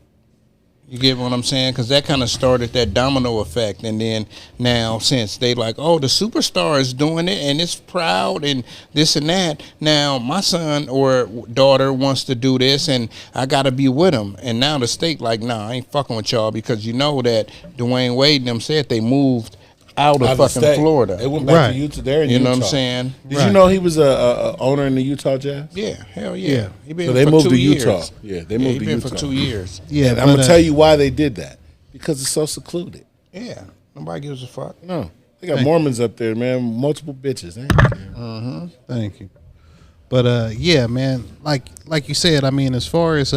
You get what I'm saying? Because that kind of started that domino effect. And then now, since they like, oh, the superstar is doing it and it's proud and this and that, now my son or daughter wants to do this and I got to be with him. And now the state like, nah, I ain't fucking with y'all because you know that Dwayne Wade and them said they moved out of fucking state. Florida. They went back to Utah. They're in You know Utah. what I'm saying? Did you know he was a owner in the Utah Jazz? Yeah, hell yeah. He been So they for moved 2 to years. Utah. Yeah, they moved he to been Utah for 2 years. Yeah, And I'm gonna tell you why they did that. Because it's so secluded. Yeah, nobody gives a fuck. No, they got Mormons up there, man. Multiple bitches. They ain't care. Thank you. But yeah, man, like you said, I mean, as far as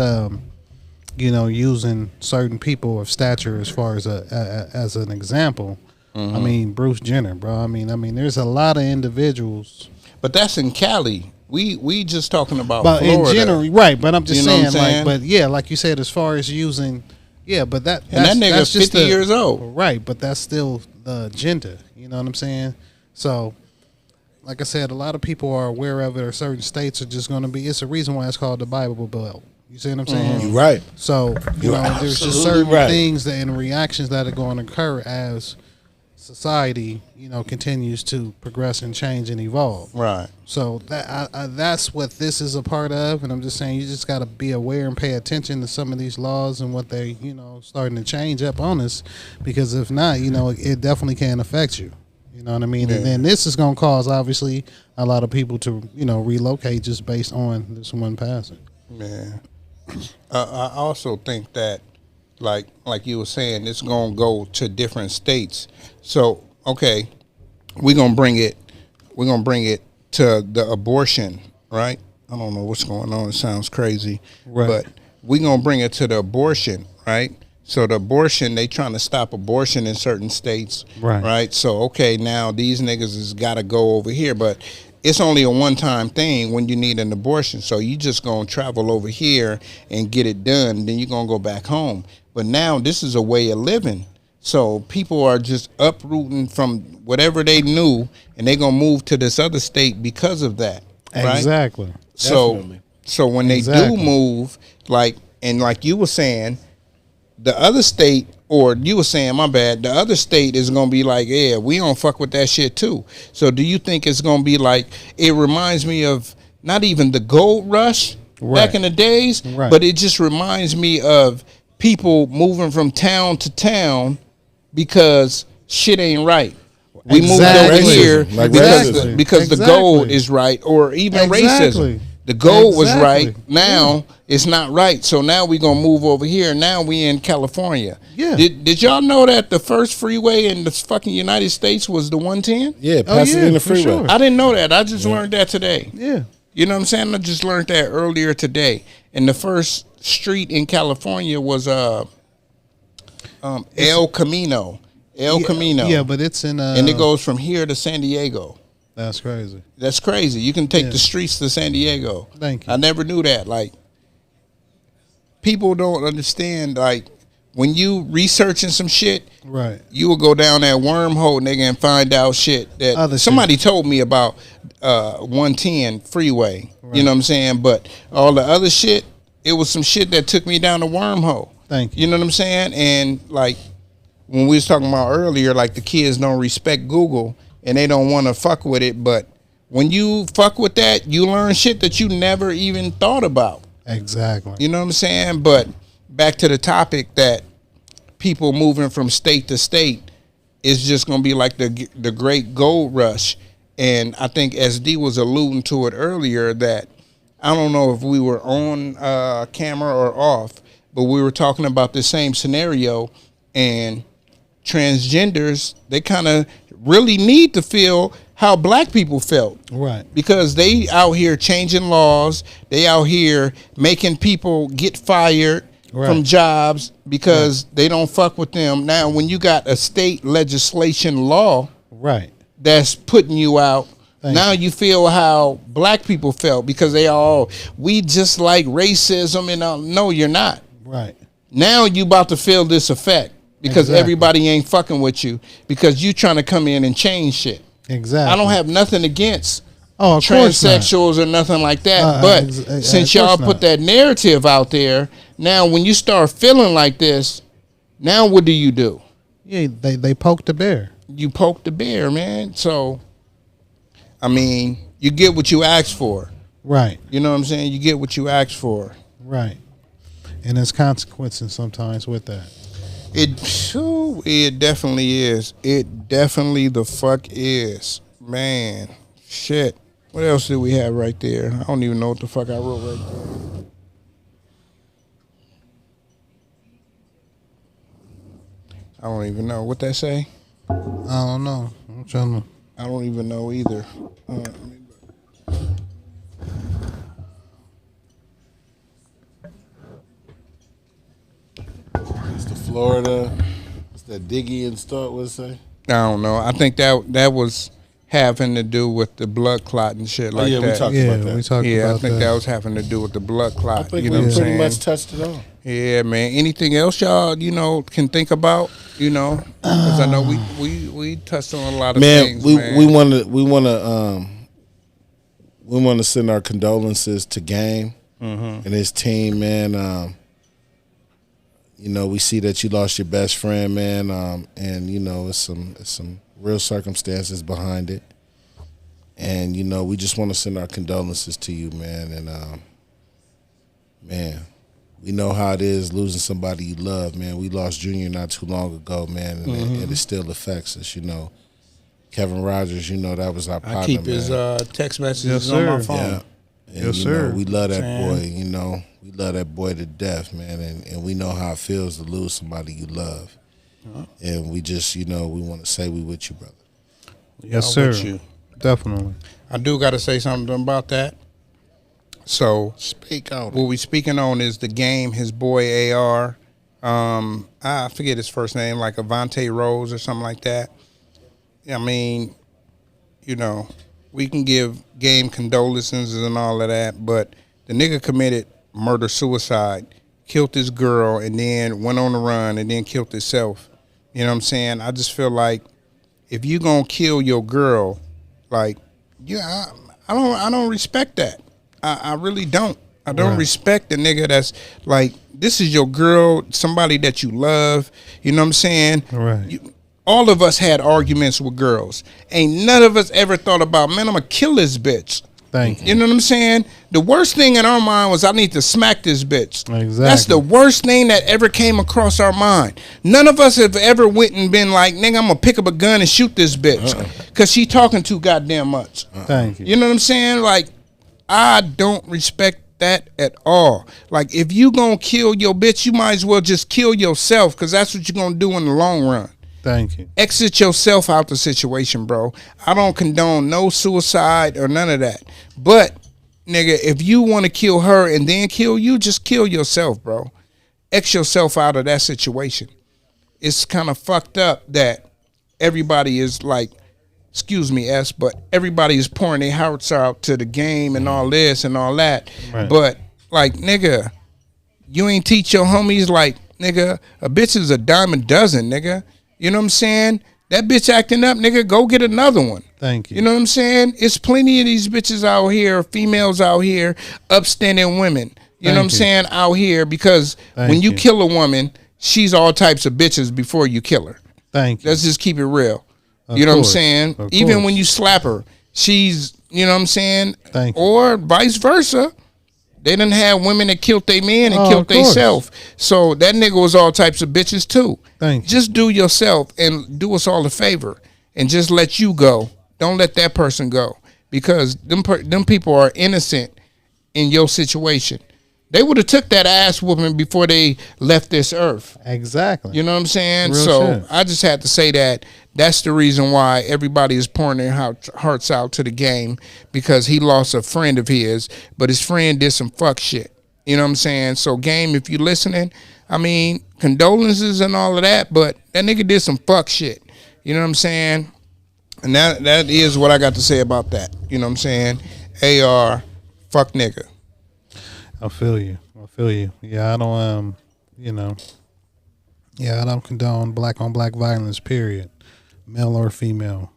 using certain people of stature as far as as an example, I mean, Bruce Jenner, bro. I mean, there's a lot of individuals. But that's in Cali. We just talking about But Florida. in general, right? But I'm just You know what saying, I'm saying? like, but yeah, like you said, as far as using, yeah, but that And that nigga that's just 50 years old. right? But that's still the agenda. You know what I'm saying? So, like I said, a lot of people are aware of it, or certain states are just going to be. It's a reason why it's called the Bible Belt. You see what I'm saying? You're right. So You're there's just absolutely certain right. things that and reactions that are going to occur as society, continues to progress and change and evolve. Right. So that's what this is a part of, and I'm just saying you just got to be aware and pay attention to some of these laws and what they, starting to change up on us, because if not, it definitely can affect you. You know what I mean? Yeah. And then this is going to cause obviously a lot of people to, relocate just based on this one passing. Yeah. I also think that, like you were saying, it's gonna go to different states. So okay, we're gonna bring it to the abortion, right? I don't know what's going on. It sounds crazy, Right. but we're gonna bring it to the abortion, right? So the abortion, they trying to stop abortion in certain states, Right. Right. So okay, now these niggas has got to go over here, but it's only a one-time thing when you need an abortion. So you just gonna travel over here and get it done, then you're gonna go back home. But now this is a way of living. So people are just uprooting from whatever they knew, and they're gonna move to this other state because of that. Right? Exactly. Definitely. So when they Exactly. do move, like you were saying, the other state, or you were saying, my bad, the other state is going to be like, yeah, we don't fuck with that shit too. So do you think it's going to be like, it reminds me of not even the gold rush back in the days, but it just reminds me of people moving from town to town because shit ain't right. We moved over here because the gold is right, or even racism. The gold was right. Now it's not right. So now we're gonna move over here. Now we in California. Yeah. Did y'all know that the first freeway in the fucking United States was the 110? Yeah, Pasadena freeway. Sure. I didn't know that. I just learned that today. Yeah. You know what I'm saying? I just learned that earlier today. And the first street in California was El Camino. El Camino. Yeah, but it's in and it goes from here to San Diego. That's crazy. That's crazy. You can take the streets to San Diego. Thank you. I never knew that. Like, people don't understand, like, when you researching some shit, right, you will go down that wormhole, nigga, and find out shit that somebody told me about 110 freeway. Right. You know what I'm saying? But all the other shit, it was some shit that took me down the wormhole. Thank you. You know what I'm saying? And, like, when we was talking about earlier, like, the kids don't respect Google and they don't want to fuck with it, but when you fuck with that, you learn shit that you never even thought about. Exactly. You know what I'm saying? But back to the topic that people moving from state to state is just going to be like the great gold rush. And I think SD was alluding to it earlier that I don't know if we were on camera or off, but we were talking about the same scenario, and transgenders, they kind of really need to feel how black people felt. Right. Because they out here changing laws. They out here making people get fired from jobs because they don't fuck with them. Now, when you got a state legislation law that's putting you out, now you feel how black people felt because we just like racism, and no, you're not. Right. Now you about to feel this effect. Because everybody ain't fucking with you because you trying to come in and change shit. Exactly. I don't have nothing against of transsexuals or nothing like that. But since y'all put that narrative out there, now when you start feeling like this, now what do? Yeah, they poke the bear. You poke the bear, man. So, I mean, you get what you ask for. Right. You know what I'm saying? You get what you ask for. Right. And there's consequences sometimes with that. It definitely is. It definitely the fuck is. Man. Shit. What else did we have right there? I don't even know what the fuck I wrote right there. I don't even know. What that say? I don't know. I'm trying to... I don't even know either. It's the Florida. What's that Diggy and stuff? What's it say? I don't know. I think that was having to do with the blood clot and shit like that. We talked about that. We talked about that. I think that was having to do with the blood clot. I think you know we what I'm pretty saying? much touched it all. Yeah, man. Anything else y'all, can think about, because I know we touched on a lot of things, man. We want to send our condolences to Game and his team, man. We see that you lost your best friend, man, and it's some real circumstances behind it, and we just want to send our condolences to you, man, and man. We know how it is losing somebody you love, man. We lost Junior not too long ago, man, and it still affects us, Kevin Rogers, that was our partner, I keep his text messages on my phone. Yeah. And, we love that boy, We love that boy to death, man, and we know how it feels to lose somebody you love. And we just, we want to say we with you, brother. Yes, sir. With you. Definitely. I do got to say something about that. So, speak out. What we speaking on is the Game, his boy AR. I forget his first name, like Avante Rose or something like that. I mean, we can give Game condolences and all of that, but the nigga committed murder-suicide, killed his girl, and then went on the run and then killed himself. You know what I'm saying? I just feel like if you gonna kill your girl, like, I don't respect that. I really don't. I don't respect the nigga that's like, this is your girl, somebody that you love. You know what I'm saying? Right. All of us had arguments with girls. Ain't none of us ever thought about, man, I'm gonna kill this bitch. Thank you. You know what I'm saying? The worst thing in our mind was I need to smack this bitch. Exactly. That's the worst thing that ever came across our mind. None of us have ever went and been like, nigga, I'm gonna pick up a gun and shoot this bitch. Cause she talking too goddamn much. Thank you. You know what I'm saying? Like, I don't respect that at all. Like, if you gonna kill your bitch, you might as well just kill yourself, cause that's what you're gonna do in the long run. Thank you. Exit yourself out the situation, bro. I don't condone no suicide or none of that. But, nigga, if you want to kill her and then kill you, just kill yourself, bro. X yourself out of that situation. It's kind of fucked up that everybody is like, excuse me, S, but everybody is pouring their hearts out to the game and all this and all that. Right. But, like, nigga, you ain't teach your homies, like, nigga, a bitch is a dime a dozen, nigga. You know what I'm saying? That bitch acting up, nigga, go get another one. Thank you. You know what I'm saying? It's plenty of these bitches out here, females out here, upstanding women. You know what I'm saying? Out here, because when you kill a woman, she's all types of bitches before you kill her. Thank you. Let's just keep it real. You know what I'm saying? Even when you slap her, she's, you know what I'm saying? Thank you. Or vice versa. They done had women that killed their man and killed theyself. So that nigga was all types of bitches too. Thank you. Just do yourself and do us all a favor and just let you go. Don't let that person go, because them people are innocent in your situation. They would have took that ass whooping before they left this earth. Exactly. You know what I'm saying? Real So shit. I just had to say that. That's the reason why everybody is pouring their hearts out to the game, because he lost a friend of his, but his friend did some fuck shit. You know what I'm saying? So, game, if you listening, I mean, condolences and all of that, but that nigga did some fuck shit. You know what I'm saying? And that is what I got to say about that. You know what I'm saying? AR, fuck nigga. I feel you. Yeah, I don't I don't condone black on black violence, period. Male or female.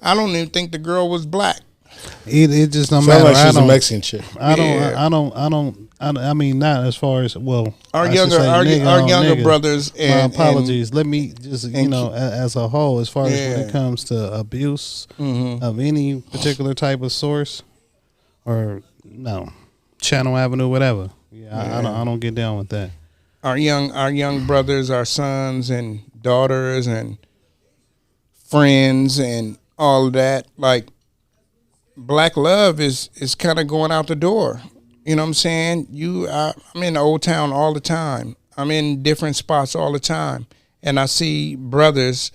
I don't even think the girl was black. It just don't Sound matter. like she's a Mexican chick. I mean, not as far as, well, Our I should say our younger nigga. brothers. And, My apologies. Let me just, as a whole, as far as when it comes to abuse of any particular type of source, or Channel Avenue, whatever. I don't get down with that. Our young brothers, our sons and daughters and friends and all of that, like, black love is kind of going out the door. You know what I'm saying? I'm in Old Town all the time. I'm in different spots all the time, and I see brothers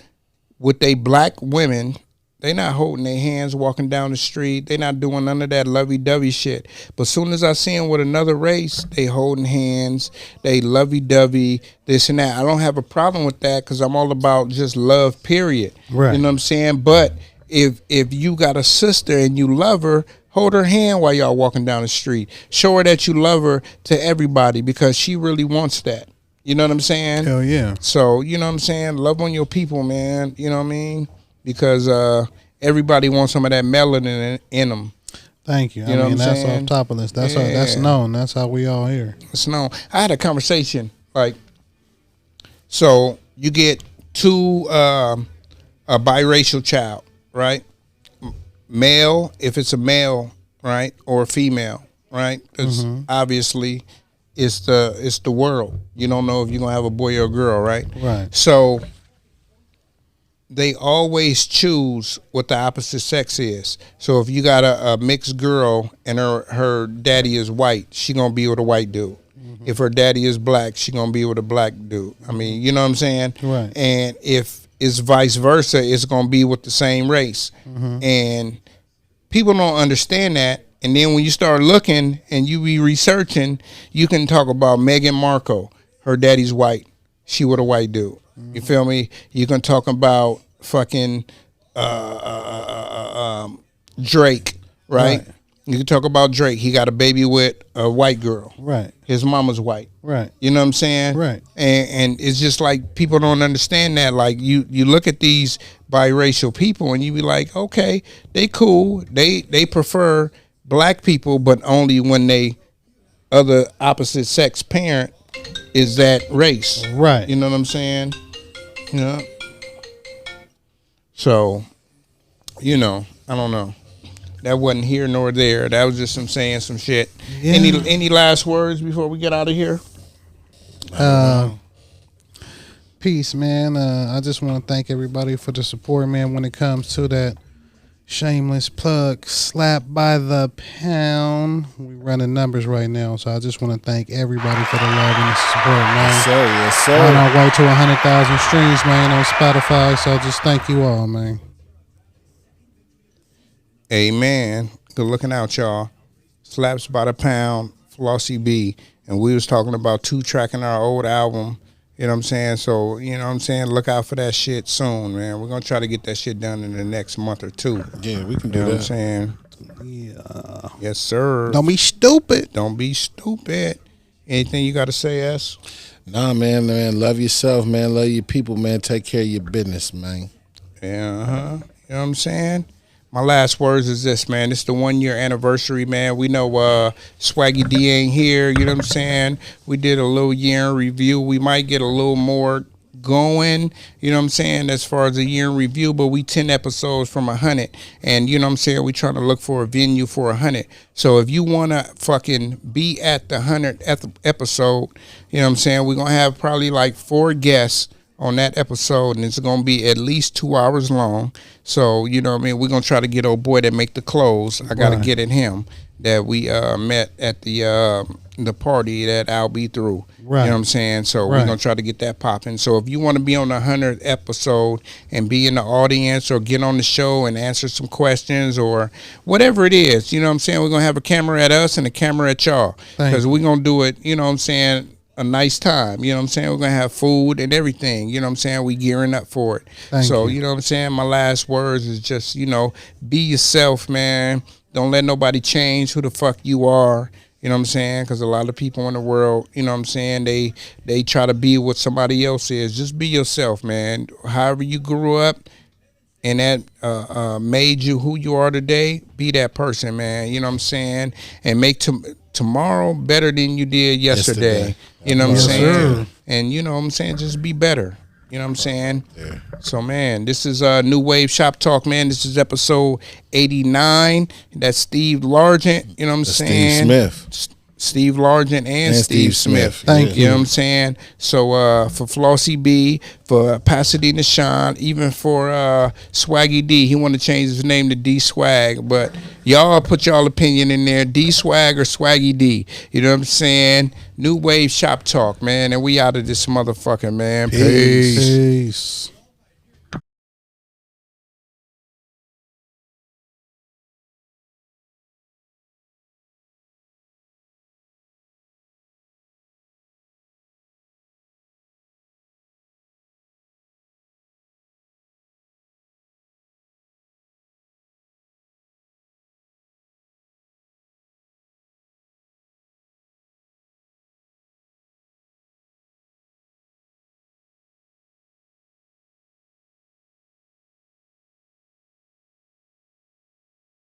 with they black women. They not holding their hands walking down the street. They not doing none of that lovey-dovey shit. But soon as I see them with another race, they holding hands, they lovey-dovey, this and that. I don't have a problem with that, because I'm all about just love, period. Right. You know what I'm saying? But if you got a sister and you love her, hold her hand while y'all walking down the street. Show her that you love her to everybody, because she really wants that. You know what I'm saying? Hell yeah. So, you know what I'm saying? Love on your people, man. You know what I mean? Because everybody wants some of that melanin in them. Thank you. You know what I'm that's saying? off top of this. That's known. That's how we all here. It's known. I had a conversation, like, so you get a biracial child, right? Male, if it's a male, right, or a female, right? Because obviously it's the world. You don't know if you're gonna have a boy or a girl, right? Right. So they always choose what the opposite sex is. So if you got a mixed girl and her daddy is white, she gonna be with a white dude. If her daddy is black, she gonna be with a black dude. I mean, you know what I'm saying? Right. And if it's vice versa, it's gonna be with the same race. And people don't understand that. And then when you start looking and you be researching, you can talk about Meghan Markle. Her daddy's white. She with a white dude. You feel me? You can talk about fucking Drake, right? You can talk about Drake. He got a baby with a white girl. Right. His mama's white. Right. You know what I'm saying? Right. And it's just like people don't understand that. Like you look at these biracial people and you be like, okay, they cool. They prefer black people, but only when they other opposite sex parent is that race. Right. You know what I'm saying? So, I don't know. that wasn't here nor there. That was just some saying some shit. Yeah. Any last words before we get out of here? Peace, man. I just want to thank everybody for the support, man, when it comes to that shameless plug, slap by the pound. We running numbers right now, so I just want to thank everybody for the love and the support, man. Yes, sir. Yes, sir. On our way to 100,000 streams, man, on Spotify. So just thank you all, man. Amen. Good looking out, y'all. Slaps by the pound, Flossie B. And we was talking about 2-tracking our old album. You know what I'm saying? So, you know what I'm saying? Look out for that shit soon, man. We're going to try to get that shit done in the next month or two. Yeah, we can do You know that. what I'm saying? Yeah. Yes, sir. Don't be stupid. Don't be stupid. Anything you got to say, S? Nah, man. Love yourself, man. Love your people, man. Take care of your business, man. Yeah, You know what I'm saying? My last words is this, man. It's the 1 year anniversary, man. We know Swaggy D ain't here. You know what I'm saying? We did a little year in review. We might get a little more going, you know what I'm saying, as far as a year in review, but we 10 episodes from 100. And you know what I'm saying? We trying to look for a venue for 100. So if you want to fucking be at the 100th episode, you know what I'm saying? We're going to have probably like 4 guests on that episode, and it's going to be at least 2 hours long. So, you know what I mean? We're going to try to get old boy that make the clothes. I got to get at him that we met at the party that I'll be through. Right. You know what I'm saying? So we're going to try to get that popping. So if you want to be on the 100th episode and be in the audience or get on the show and answer some questions or whatever it is, you know what I'm saying? We're going to have a camera at us and a camera at y'all. Because we're going to do it, you know what I'm saying, a nice time. You know what I'm saying? We're going to have food and everything. You know what I'm saying? We gearing up for it. You know what I'm saying? My last words is just, you know, be yourself, man. Don't let nobody change who the fuck you are. You know what I'm saying? Because a lot of people in the world, you know what I'm saying, they try to be what somebody else is. Just be yourself, man. However you grew up and that made you who you are today, be that person, man. You know what I'm saying? And make tomorrow better than you did yesterday. You know what I'm saying? Sir. And you know what I'm saying? Just be better. You know what I'm saying? Yeah. So, man, this is New Wave Shop Talk, man. This is episode 89. That's Steve Largent. You know what I'm saying? Steve Smith. Steve Largent and Steve Smith. Thank you. You know what I'm saying? So for Flossie B, for Pasadena Sean, even for Swaggy D, he want to change his name to D Swag, but y'all put y'all opinion in there, D Swag or Swaggy D. You know what I'm saying? New Wave Shop Talk, man, and we out of this motherfucker, man. Peace. Peace.